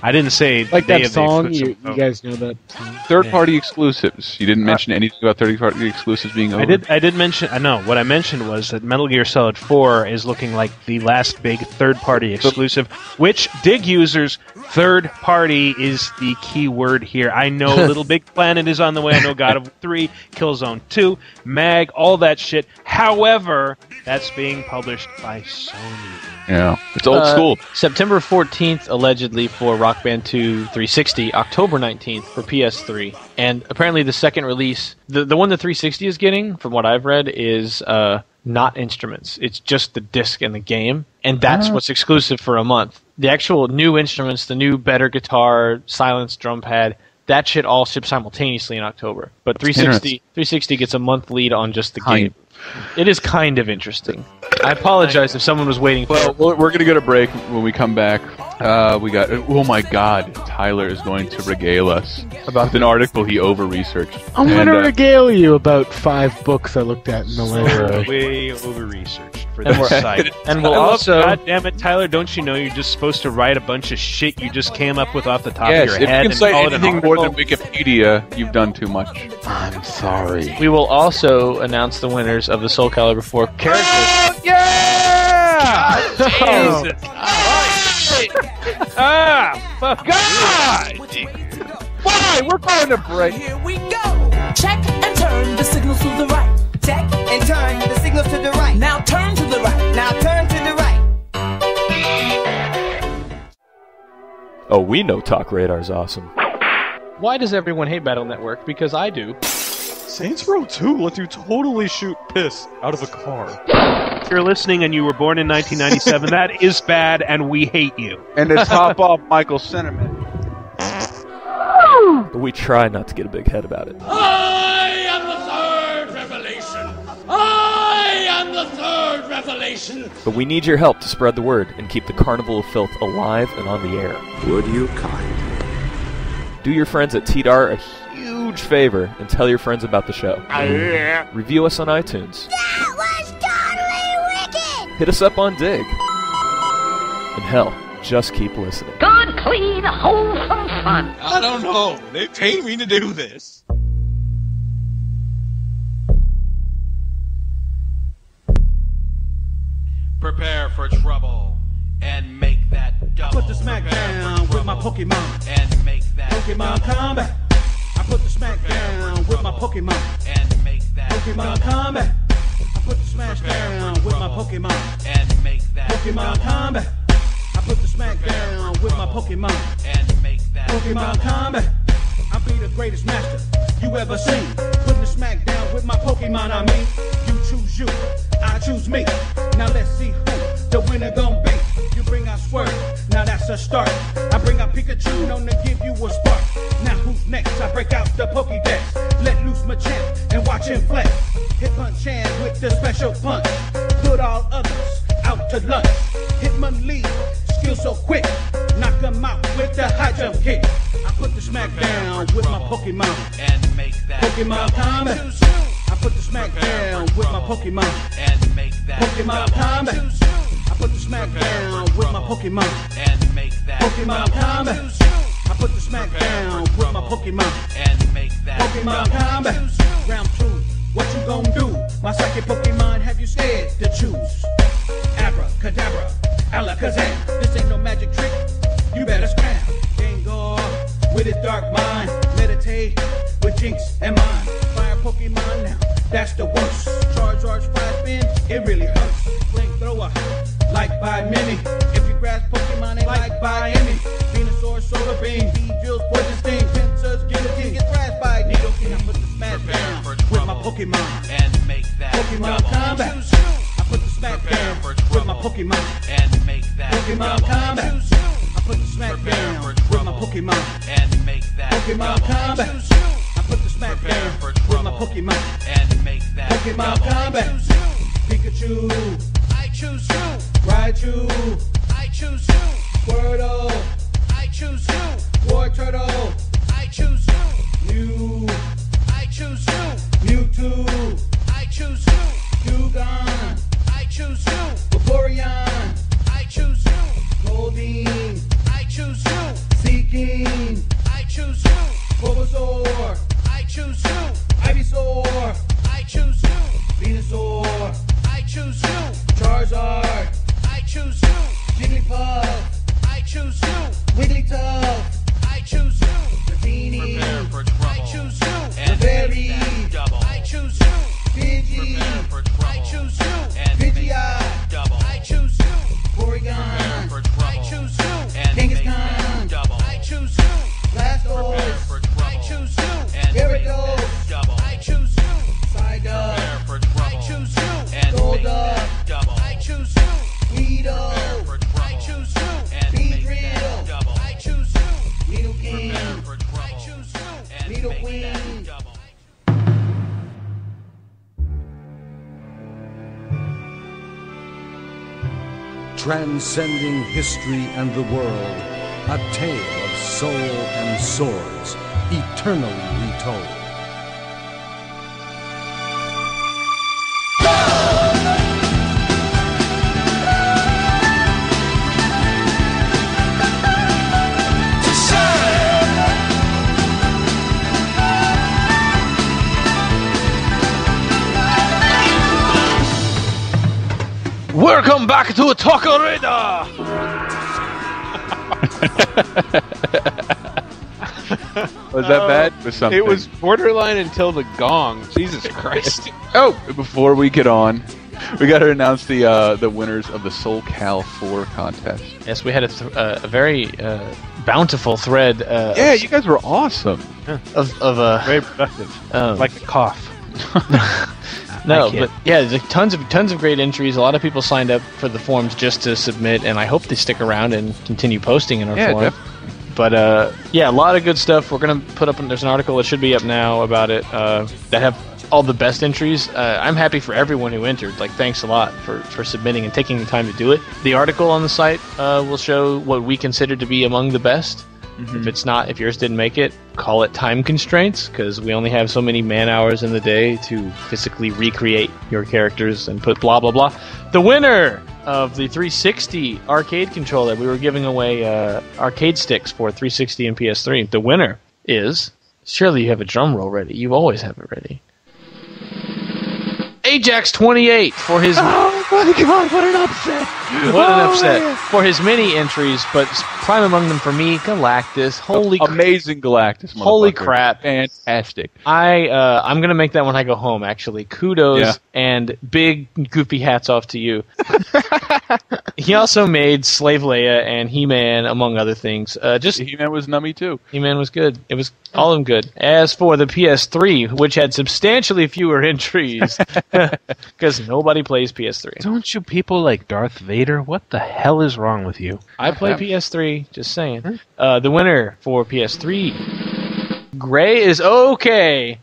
I didn't say like that song. You guys know that song? Third-party exclusives. You didn't mention anything about third-party exclusives being over. I did mention. I know what I mentioned was that Metal Gear Solid 4 is looking like the last big third-party exclusive. Which Dig users, third-party is the key word here. I know Little Big Planet is on the way. I know God of War 3, Killzone 2, Mag, all that shit. However, that's being published by Sony. Yeah, it's old school. September 14th, allegedly, for Rock Band 2 360. October 19th for PS3. And apparently the second release, the one the 360 is getting, from what I've read, is not instruments. It's just the disc and the game. And that's what's exclusive for a month. The actual new instruments, the new better guitar, silenced drum pad, that shit all ships simultaneously in October. But 360 gets a month lead on just the game. It is kind of interesting. I apologize if someone was waiting for it. Well, we're going to go to break. When we come back, we got... Oh my god, Tyler is going to regale us about an article he over-researched. I'm going to regale you about 5 books I looked at in the library. Way over-researched for this site. And we'll also... God damn it, Tyler, don't you know you're just supposed to write a bunch of shit you just came up with off the top of your head? Yes, if you can cite anything more than Wikipedia, you've done too much. I'm sorry. We will also announce the winners of the Soul Calibur 4 characters. Oh, yeah! God, Jesus. Fuck. God! Why? We're going to break. Here we go. Check and turn the signals to the right. Check and turn the signals to the right. Now turn to the right. Now turn to the right. Oh, we know TalkRadar's awesome. Why does everyone hate Battle Network? Because I do. Saints Row 2 lets you totally shoot piss out of a car. if you're listening and you were born in 1997, that is bad, and we hate you. And to top off Michael's sentiment. But we try not to get a big head about it. I am the third revelation. I am the third revelation. But we need your help to spread the word and keep the Carnival of Filth alive and on the air. Would you kindly? Do your friends at TDAR a huge favor and tell your friends about the show. Review us on iTunes. That was totally wicked! Hit us up on Dig. And hell, just keep listening. Good, clean, wholesome fun. I don't know. They pay me to do this. Prepare for trouble and make that double. I put the smack down with my Pokemon and make that Pokemon combat. I put the smack down with my Pokemon and make that Pokemon combat. I put the smash down with my Pokemon and make that Pokemon combat. I put the smack down with my Pokemon and make that Pokemon combat. I'll be the greatest master you ever seen. Putting the smack down with my Pokemon, I mean. You choose you, I choose me. Now let's see who the winner gon' be. You bring out Swerve, now that's a start. I bring out Pikachu, known to give you a spark. Now who's next? I break out the Pokédex. Let loose Machamp and watch him flex. Hitmonchan with the special punch. Put all others out to lunch. Hitmonlee, skill so quick. Knock him out with the high jump kick. I put the smack down with my Pokemon and make that Pokemon combat. I put the smack down with my Pokemon and make that Pokemon combat. I put the smack down with my Pokemon and make that Pokemon combat. I put the smack down with my Pokemon and make that Pokemon combat. Round 2, what you gon' do? My psychic Pokemon have you scared to choose? Abracadabra, alakazam. This ain't no magic trick. You better scram. Gengar with his dark mind. Meditate with Jinx and mine. Fire Pokemon now, that's the worst. Charizard's fire spin, it really hurts. Flamethrower, like by many. If you grasp Pokemon, ain't like by any. Venusaur, Solar Beam, Beedrills, Poison Sting, Pincers, Guillotine, get thrashed by Needle King. I put the smash down with my Pokemon and make that Pokemon combat. I put the smack down with my Pokemon and make that Pokemon combat. I put the smack down with my Pokemon and make that Pokemon combat. I put the smack down with my Pokemon and make that Pokemon combat. Pikachu, I choose you. Raichu, I choose you. Squirtle, I choose you. War Turtle, I choose you. Mew, I choose you. Mewtwo, I choose you. Dugong, I choose you. Vaporeon, I choose you. Goldeen, I choose you. Seaking, I choose you. Bulbasaur, I choose you. Ivysaur, I choose you. Venusaur, I choose you. Charizard, I choose you. Jigglypuff, I choose you. Wigglytuff, I choose you. Dratini, I choose you. and Berry, Double. I choose you. Pidgey, I choose you. And Pidgeot, double. I choose you. Porygon, I choose you. And Kangaskhan, double. I choose you. Blastoise, I choose you. And Gyarados, double. I choose you. Psyduck, I choose you. And Golduck, double. I choose you. Weedle, I choose you. And Beedrill, double. I choose you. Nidoking, I choose you. And Nidoqueen, double. Transcending history and the world, a tale of soul and swords, eternally retold. Welcome back to TalkRadar! Was that bad? Was something? It was borderline until the gong. Jesus Christ. Oh, before we get on, we got to announce the winners of the Soul Cal 4 contest. Yes, we had a very bountiful thread. Yeah, you guys were awesome. Of Very productive. Like a cough. No, but yeah, there's tons of great entries. A lot of people signed up for the forums just to submit, and I hope they stick around and continue posting in our forum. But yeah, a lot of good stuff. We're gonna put up. There's an article that should be up now about it that have all the best entries. I'm happy for everyone who entered. Like, thanks a lot for submitting and taking the time to do it. The article on the site will show what we consider to be among the best. If yours didn't make it, call it time constraints, because we only have so many man hours in the day to physically recreate your characters and put blah blah blah. The winner of the 360 arcade controller, we were giving away arcade sticks for 360 and PS3. The winner is, surely you have a drum roll ready. You always have it ready. Ajax28 for his... Oh my god, what an upset! What an upset. For his mini entries, but prime among them for me, Galactus. Holy amazing Galactus, motherfucker. Holy crap. Fantastic. I'm going to make that when I go home, actually. Kudos and big goofy hats off to you. He also made Slave Leia and He-Man, among other things. He-Man was nummy, too. He-Man was good. It was all of them good. As for the PS3, which had substantially fewer entries, because nobody plays PS3. Don't you people like Darth Vader? What the hell is wrong with you? I play PS3, just saying. The winner for PS3, Gray is okay.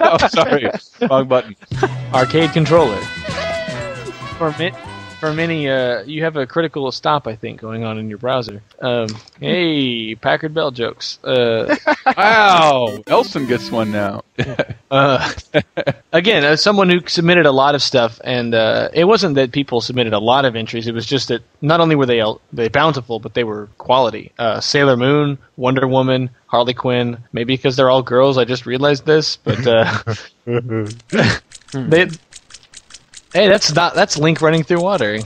Oh, sorry. Wrong button. Arcade controller. For many, you have a critical stop, I think, going on in your browser. Hey, Packard Bell jokes. Wow, Elson gets one now. Again, as someone who submitted a lot of stuff, and it wasn't that people submitted a lot of entries. It was just that not only were they bountiful, but they were quality. Sailor Moon, Wonder Woman, Harley Quinn. Maybe because they're all girls, I just realized this. But Hey, that's Link running through water.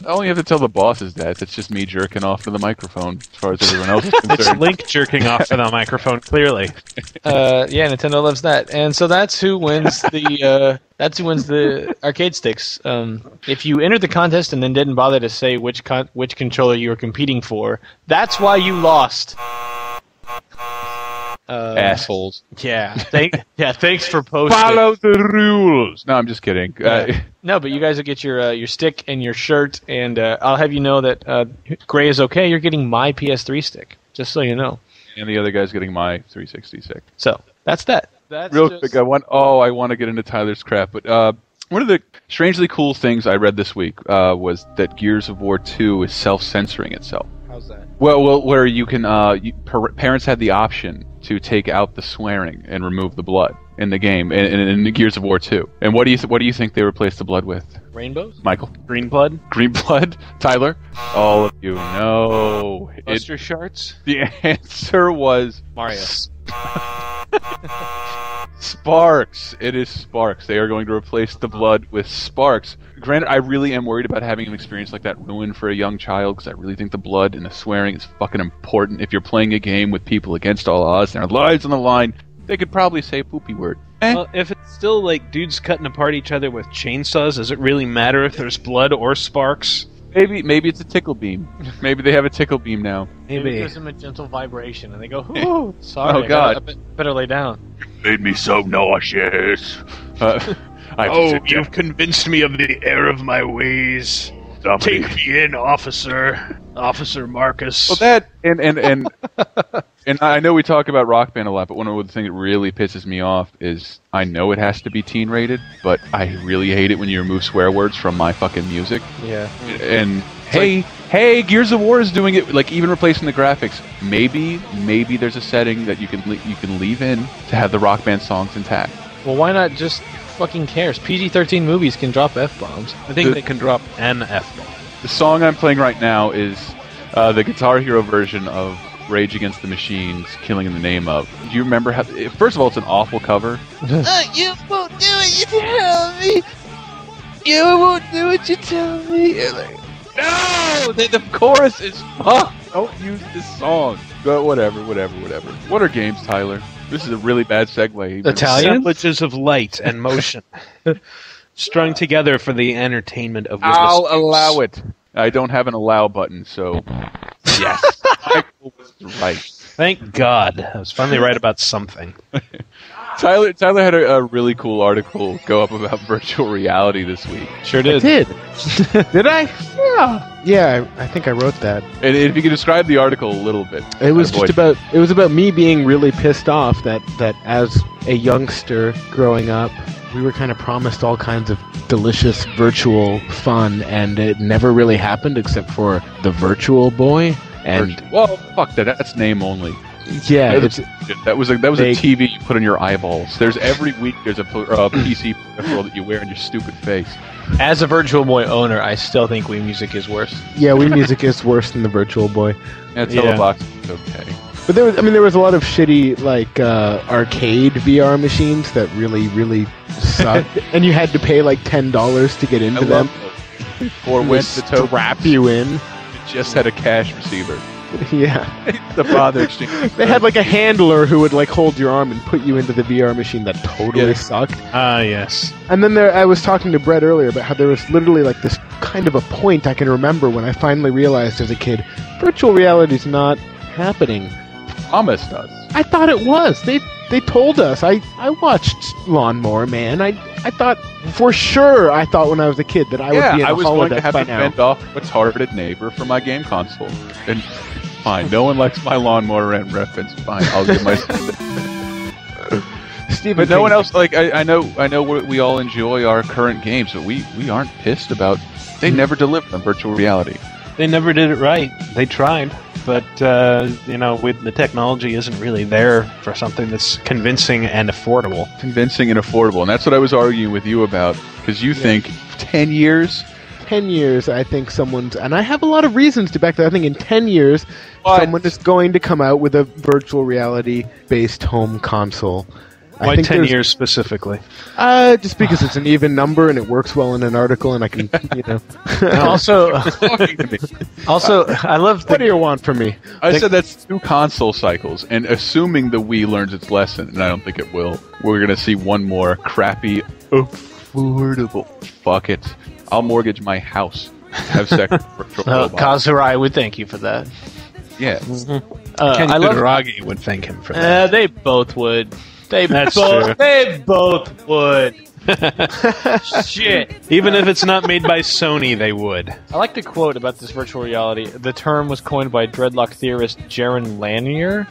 I only have to tell the bosses that. It's just me jerking off to the microphone, as far as everyone else is concerned. It's Link jerking off to the microphone, clearly. Yeah, Nintendo loves that, and so that's who wins the arcade sticks. If you entered the contest and then didn't bother to say which controller you were competing for, that's why you lost. Assholes. Yeah. Thanks for posting. Follow the rules. No, I'm just kidding. No, but you guys will get your stick and your shirt, and I'll have you know that Gray is okay. You're getting my PS3 stick, just so you know. And the other guy's getting my 360 stick. So that's that. That's real quick. I want to get into Tyler's crap, but one of the strangely cool things I read this week was that Gears of War 2 is self-censoring itself. How's that? Well, where you can parents had the option to take out the swearing and remove the blood in the game in the Gears of War 2. And what do you think they replaced the blood with? Rainbows? Michael. Green blood? Green blood? Tyler? All of you know. Buster Sharts? The answer was Mario. Sparks. It is Sparks. They are going to replace the blood with Sparks. Granted, I really am worried about having an experience like that ruined for a young child, because I really think the blood and the swearing is fucking important. If you're playing a game with people against all odds and their lives on the line, they could probably say a poopy word. Well, if it's still like dudes cutting apart each other with chainsaws, does it really matter if there's blood or sparks? Maybe it's a tickle beam. Maybe they have a tickle beam now. Maybe it gives them a gentle vibration, and they go, "Oh, sorry, oh God, I better lay down." You made me so nauseous. You've convinced me of the error of my ways. Take me in, Officer Marcus. Well, that and I know we talk about Rock Band a lot, but one of the things that really pisses me off is I know it has to be teen rated, but I really hate it when you remove swear words from my fucking music. Yeah. And hey, Gears of War is doing it, like even replacing the graphics. Maybe there's a setting that you can leave in to have the Rock Band songs intact. Well, why not just fucking cares? PG-13 movies can drop F-bombs. I think they can drop an F-bomb. The song I'm playing right now is the Guitar Hero version of Rage Against the Machine's Killing in the Name Of. Do you remember how... First of all, it's an awful cover. You won't do it, you tell me. You won't do it, you tell me. No! The chorus is fuck. Don't use this song. But whatever. What are games, Tyler? This is a really bad segue. Italian? Assemblages of light and motion. Strung together for the entertainment of witness. I'll allow it. I don't have an allow button, so... Yes. Michael was right. Thank God. I was finally right about something. Tyler had a really cool article go up about virtual reality this week. Sure did. Did I? Yeah. I think I wrote that. And if you could describe the article a little bit. It was about me being really pissed off that as a youngster growing up, we were kind of promised all kinds of delicious virtual fun, and it never really happened except for the Virtual Boy. And well, fuck that. That's name only. Yeah, that was a TV you put on your eyeballs. There's every week there's a PC peripheral that you wear on your stupid face. As a Virtual Boy owner, I still think Wii Music is worse. Yeah, Wii Music is worse than the Virtual Boy. Yeah, Telebox is okay. But there was a lot of shitty arcade VR machines that really sucked, and you had to pay like $10 to get into them. Or went to strap you in. It just had a cash receiver. Yeah. The father exchange. They had like a handler who would like hold your arm and put you into the VR machine that totally sucked. Yes. And then I was talking to Brett earlier about how there was literally like this kind of a point I can remember when I finally realized as a kid, virtual reality's not happening. Promised us. I thought it was. They told us. I watched Lawnmower Man. I thought for sure. I thought when I was a kid that I would be in a holodeck by now. I was going to have to fend off a retarded neighbor for my game console. And fine, no one likes my Lawnmower Man reference. Fine, I'll give myself. But no one else. Like I know we all enjoy our current games, but we aren't pissed about. They never delivered on virtual reality. They never did it right. They tried. But, with the technology isn't really there for something that's convincing and affordable. Convincing and affordable. And that's what I was arguing with you about. Because you think 10 years? 10 years, I think someone's... And I have a lot of reasons to back that. I think in 10 years, someone is going to come out with a virtual reality-based home console. Why 10 years specifically? Just because it's an even number and it works well in an article, and I can, Also, I love. What do you want from me? I said that's 2 console cycles, and assuming the Wii learns its lesson, and I don't think it will, we're gonna see one more crappy, affordable. Fuck it, I'll mortgage my house. Have sex with virtual robots. Kazurai would thank you for that. Yeah. Mm-hmm. Kutaragi would thank him for that. They both would. That's true. They both would. Shit. Even if it's not made by Sony, they would. I like the quote about this virtual reality. The term was coined by dreadlock theorist Jaron Lanier.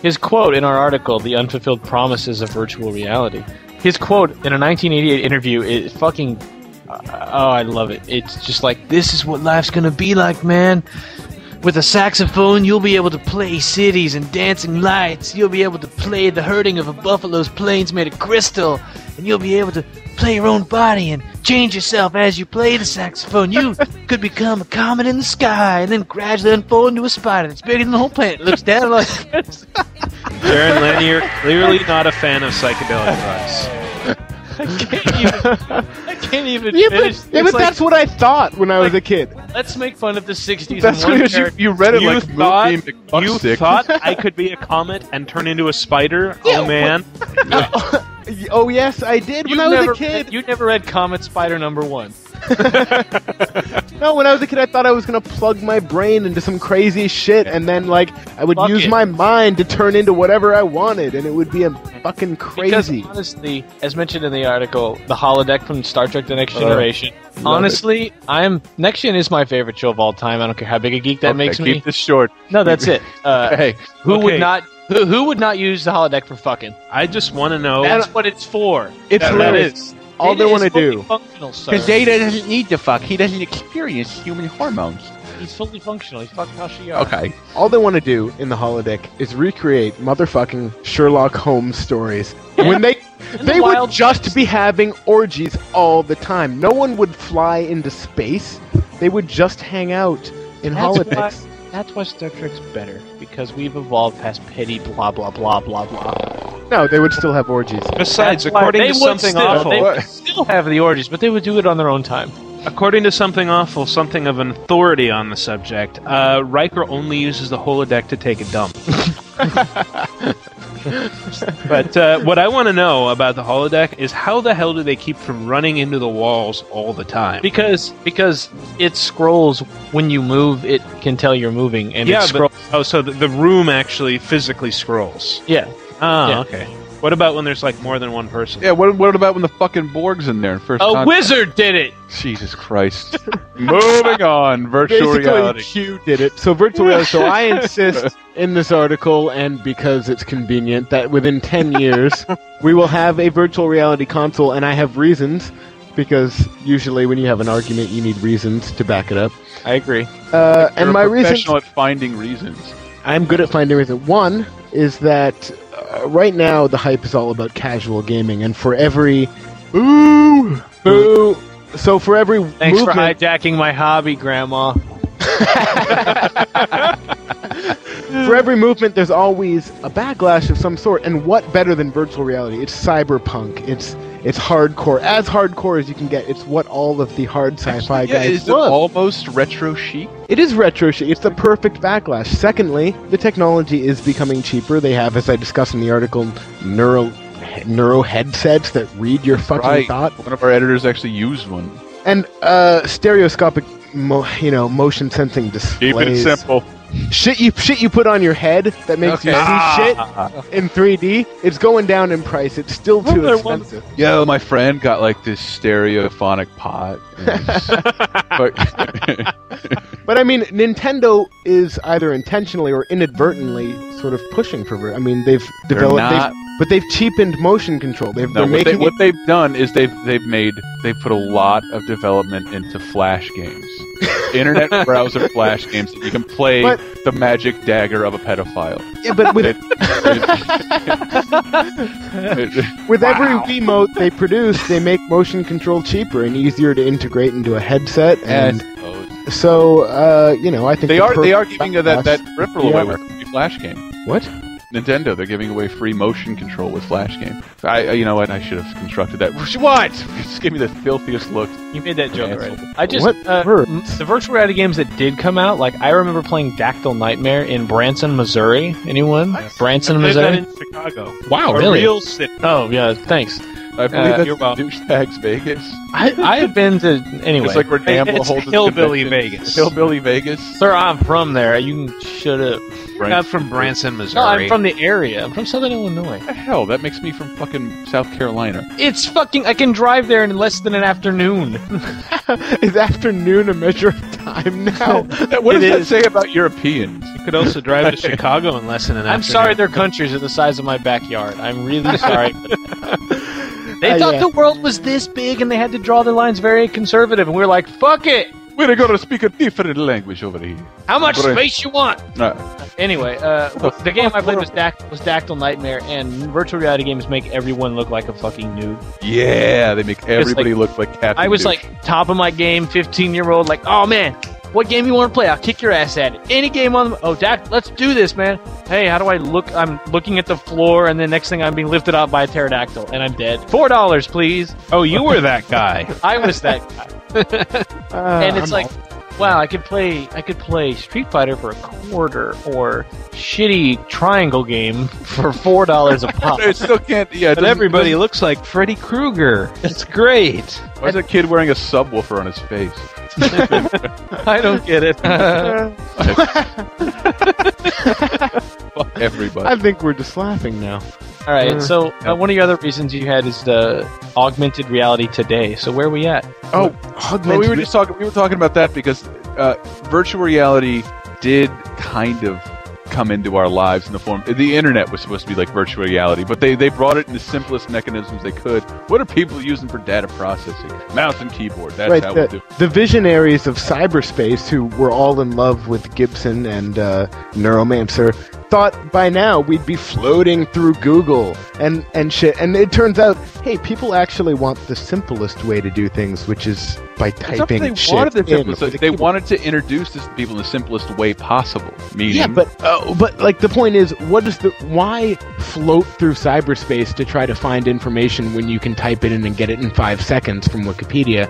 His quote in our article, The Unfulfilled Promises of Virtual Reality. His quote in a 1988 interview is fucking... I love it. It's just like, this is what life's gonna be like, man. With a saxophone, you'll be able to play cities and dancing lights. You'll be able to play the herding of a buffalo's plains made of crystal. And you'll be able to play your own body and change yourself as you play the saxophone. You could become a comet in the sky and then gradually unfold into a spider that's bigger than the whole planet. It looks down like... Jaron Lanier, clearly not a fan of psychedelic drugs. I can't even finish. But that's what I thought when I was a kid. Let's make fun of the 60s. That's because you read it like you thought I could be a comet and turn into a spider? Yeah, oh, man. Oh, yes, I did when I was a kid. You never read Comet Spider #1. No, when I was a kid, I thought I was going to plug my brain into some crazy shit, and then, I would use my mind to turn into whatever I wanted, and it would be a fucking crazy. Because, honestly, as mentioned in the article, the holodeck from Star Trek The Next Generation, honestly, Next Gen is my favorite show of all time. I don't care how big a geek that makes me. Keep this short. No, that's it. Who would not use the holodeck for fucking? I just want to know. That's what it's for. It's hilarious. All they want to do. Because Data doesn't need to fuck. He doesn't experience human hormones. He's fully functional. He's fucking Kashiya. Okay. All they want to do in the holodeck is recreate motherfucking Sherlock Holmes stories. Yeah. When they would just be having orgies all the time. No one would fly into space. They would just hang out in holodecks. That's why Star Trek's better, because we've evolved past petty blah blah blah blah blah. No, they would still have orgies. Besides, according to something awful... They would still have the orgies, but they would do it on their own time. According to something awful, something of an authority on the subject, Riker only uses the holodeck to take a dump. But what I want to know about the holodeck is how the hell do they keep from running into the walls all the time? Because it scrolls when you move. It can tell you're moving, and it scrolls. So the room actually physically scrolls. Yeah, Oh, Yeah. okay. What about when there's like more than one person? Yeah, what about when the fucking Borg's in there in first A contact? wizard did it! Jesus Christ. Moving on. Virtual Basically, reality. Q did it. So virtual reality. So I insist in this article, and because it's convenient, that within 10 years we will have a virtual reality console, and I have reasons, because usually when you have an argument, you need reasons to back it up. I agree. And my reasons. Professional at finding reasons. I'm good at finding reasons. One is that right now the hype is all about casual gaming, and for every boo. So for every Thanks for movement, hijacking my hobby, Grandma. for every movement, there's always a backlash of some sort. And what better than virtual reality? It's cyberpunk. It's hardcore, as hardcore as you can get. It's what all of the hard sci-fi guys is it love. almost retro chic? It is retro shit. It's the perfect backlash. Secondly, the technology is becoming cheaper. They have, as I discussed in the article, neuro headsets that read your fucking thought. One of our editors actually used one. And stereoscopic, motion sensing displays. Keep it simple. Shit you put on your head that makes you see shit in 3D. It's going down in price. It's still too expensive. Yeah, my friend got like this stereophonic pot. But I mean, Nintendo is either intentionally or inadvertently sort of pushing for. They've developed, but they've cheapened motion control. What they've done is they've put a lot of development into Flash games, internet browser Flash games that you can play the magic dagger of a pedophile. Yeah, but with every Wiimote they produce, they make motion control cheaper and easier to integrate into a headset. And so, I think they are giving that peripheral away with a Flash game. What? Nintendo, they're giving away free motion control with Flash game. You know what? I should have constructed that. What? Just give me the filthiest look. You made that joke already. I just the virtual reality games that did come out. Like I remember playing Dactyl Nightmare in Branson, Missouri. Anyone? Branson, Missouri. In Chicago. Wow, really? Oh yeah, thanks. I believe that's Douchebags Vegas. I have been to anyway. It's like where Gamble holds Hillbilly Vegas. Hillbilly Vegas. Sir, I'm from there. You can shut up. I'm from Branson, Missouri. No, I'm from the area. I'm from Southern Illinois. What the hell? That makes me from fucking South Carolina. It's fucking. I can drive there in less than an afternoon. Is afternoon a measure of time now? What does that say about Europeans? You could also drive to Chicago in less than an afternoon. I'm sorry, their countries are the size of my backyard. I'm really sorry. They thought the world was this big, and they had to draw the lines very conservative, and we were like, "Fuck it, we're gonna speak a different language over here." How much space you want? Anyway, the game I played was Dactyl Nightmare, and virtual reality games make everyone look like a fucking noob. Yeah, they make everybody look like Captain I was Douche. like top of my game, 15-year-old, like, oh man, what game you want to play? I'll kick your ass at it. Any game on the... Oh, Dak, let's do this, man. Hey, how do I look? I'm looking at the floor, and then next thing I'm being lifted up by a pterodactyl, and I'm dead. $4, please. Oh, you were that guy. I was that guy. And it's like, wow, I could play Street Fighter for $0.25 or shitty triangle game for $4 a pop. It still can't. Yeah, but everybody looks like Freddy Krueger. It's great. Why is a kid wearing a subwoofer on his face? I don't get it. Fuck everybody. I think we're just laughing now. All right, so one of your other reasons you had is the augmented reality today. So where are we at? Well, we were talking about that because virtual reality did kind of come into our lives in the form. The internet was supposed to be like virtual reality, but they brought it in the simplest mechanisms they could. What are people using for data processing? Mouse and keyboard. That's how we do it. The visionaries of cyberspace, who were all in love with Gibson and Neuromancer, thought by now we'd be floating through Google and shit. And it turns out, hey, people actually want the simplest way to do things, which is by typing shit in. They wanted to introduce this to people in the simplest way possible. Meaning, yeah, but like the point is, why float through cyberspace to try to find information when you can type it in and get it in 5 seconds from Wikipedia?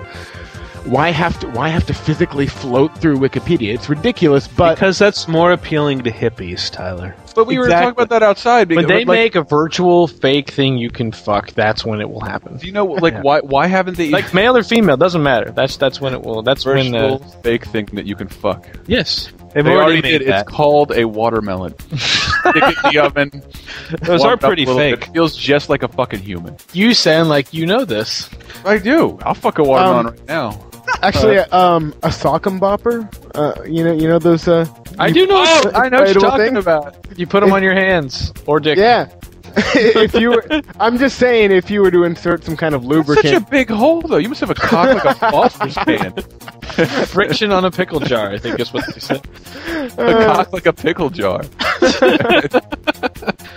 Why have to physically float through Wikipedia? It's ridiculous, but because that's more appealing to hippies, Tyler. But we were talking about that outside. When they make a virtual fake thing you can fuck, that's when it will happen. Do you know why haven't they like male or female? Doesn't matter. That's when it will. That's virtual when the fake thing that you can fuck. Yes. They already did. It's called a watermelon. Stick it in the oven. Those are pretty fake. It feels just like a fucking human. You sound like you know this. I do. I'll fuck a watermelon right now. Actually, a sock'em bopper. You know those. I do know. I know what you're talking things? about. You put them on your hands or dick. Yeah. If you were, I'm just saying, if you were to insert some kind of lubricant. Such a big hole, though. You must have a cock like a phosphorus band. Friction on a pickle jar, I think is what they said. A cock like a pickle jar.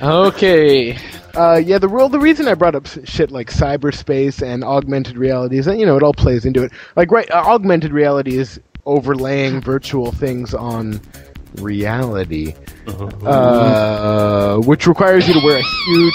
Okay. The reason I brought up shit like cyberspace and augmented reality is that, it all plays into it. Like, augmented reality is overlaying virtual things on reality, which requires you to wear a huge...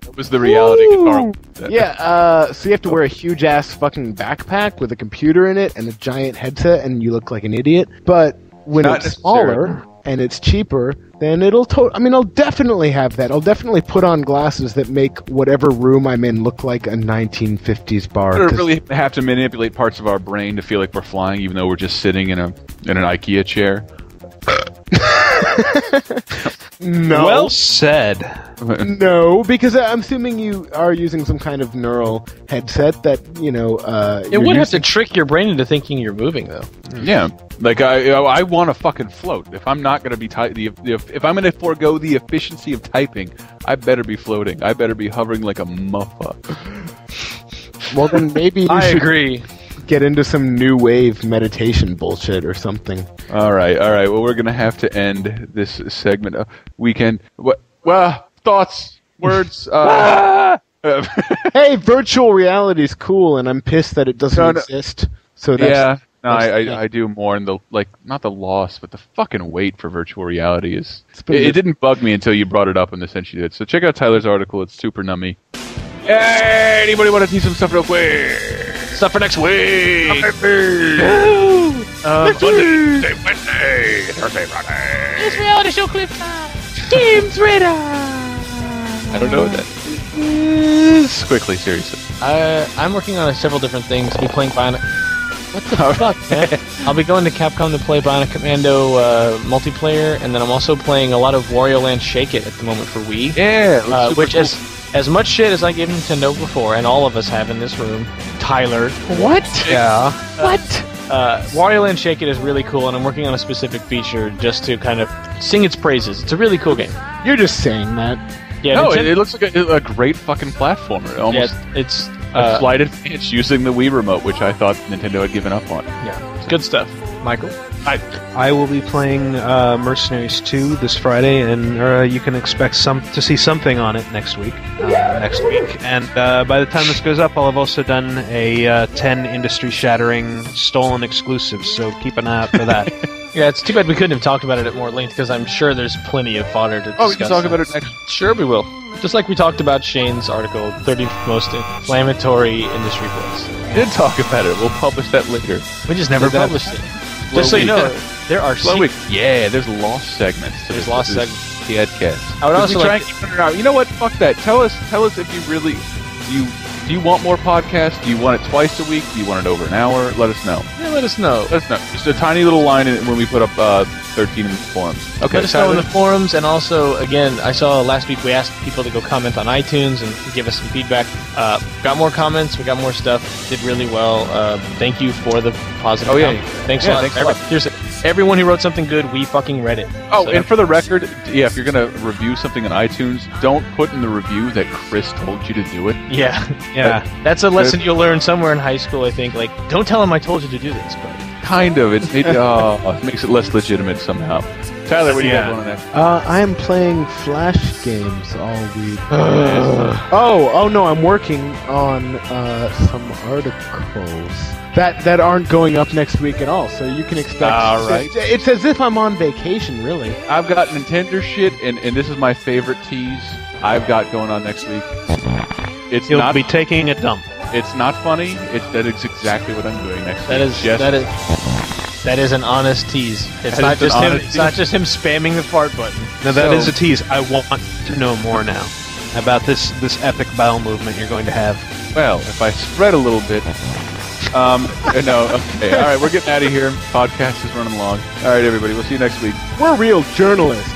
That was the reality guitar. Yeah, so you have to wear a huge-ass fucking backpack with a computer in it and a giant headset, and you look like an idiot. But when it's smaller and it's cheaper, then I'll definitely have that. I'll definitely put on glasses that make whatever room I'm in look like a 1950s bar. We don't really have to manipulate parts of our brain to feel like we're flying, even though we're just sitting in an IKEA chair. No. Well said. No, because I'm assuming you are using some kind of neural headset that, it would have to trick your brain into thinking you're moving, though. Yeah. Like, I want to fucking float. If I'm not going to be if I'm going to forego the efficiency of typing, I better be floating. I better be hovering like a muffa. Well, then maybe you I should agree. Get into some new wave meditation bullshit or something. All right. Well, we're gonna have to end this segment. Weekend. Thoughts, words. Hey, virtual reality is cool, and I'm pissed that it doesn't exist. So that's, I do mourn not the loss, but the fucking wait for virtual reality is. It didn't bug me until you brought it up in the sense you did. So check out Tyler's article. It's super nummy. Hey, anybody want to teach some stuff real quick? Stuff for next week. Monday, Tuesday, Wednesday, Thursday, Friday. It's reality show clip time. Games Radar. I don't know what that is. Quickly, seriously. I'm working on several different things. I'll be playing Bionic. What the fuck, man? I'll be going to Capcom to play Bionic Commando multiplayer, and then I'm also playing a lot of Wario Land Shake It at the moment for Wii. Yeah, which cool. As much shit as I gave Nintendo before, and all of us have in this room, Tyler. What? Yeah. What? Wario Land Shake It is really cool, and I'm working on a specific feature just to kind of sing its praises. It's a really cool game. You're just saying that. Yeah. No, it looks like a great fucking platformer. Almost. Yeah, it's a slight advance using the Wii remote, which I thought Nintendo had given up on. Yeah, it's good stuff. Michael? I will be playing Mercenaries 2 this Friday, and you can expect to see something on it next week. And by the time this goes up, I'll have also done a 10 industry-shattering stolen exclusives, so keep an eye out for that. Yeah, it's too bad we couldn't have talked about it at more length, because I'm sure there's plenty of fodder to discuss. Oh, we can talk about it next. Sure, we will. Just like we talked about Shane's article, 30 most inflammatory industry books. We did talk about it. We'll publish that later. We just never published it. Just so you know, there are there's lost segments. There's lost segments. The Edcast. I would also like to keep it out. You know what? Fuck that. Tell us if you really do you want more podcasts? Do you want it twice a week? Do you want it over an hour? Let us know. Yeah, let us know. Just a tiny little line when we put up 13 in the forums. Okay. Let us know in the forums, and also, again, I saw last week we asked people to go comment on iTunes and give us some feedback. Got more comments. We got more stuff. Did really well. Thank you for the positive comments. Thanks a lot. Thanks a lot. Here's everyone who wrote something good, we fucking read it. Oh, so, and for the record, if you're going to review something on iTunes, don't put in the review that Chris told you to do it. Yeah. That's a lesson you'll learn somewhere in high school, I think. Like, don't tell him I told you to do this, but... Kind of. It makes it less legitimate somehow. Tyler, what do you have going on there? I am playing Flash games all week. Oh no, I'm working on some articles that aren't going up next week at all, so you can expect... All right. It's as if I'm on vacation, really. I've got Nintendo shit, and this is my favorite tease I've got going on next week. You'll be taking a dump. It's not funny. That is exactly what I'm doing next week. That is an honest tease. It's not just him. It's not just him spamming the fart button. No, that is a tease. I want to know more now about this epic bowel movement you're going to have. Well, if I spread a little bit. No. Okay. All right. We're getting out of here. Podcast is running long. All right, everybody. We'll see you next week. We're real journalists.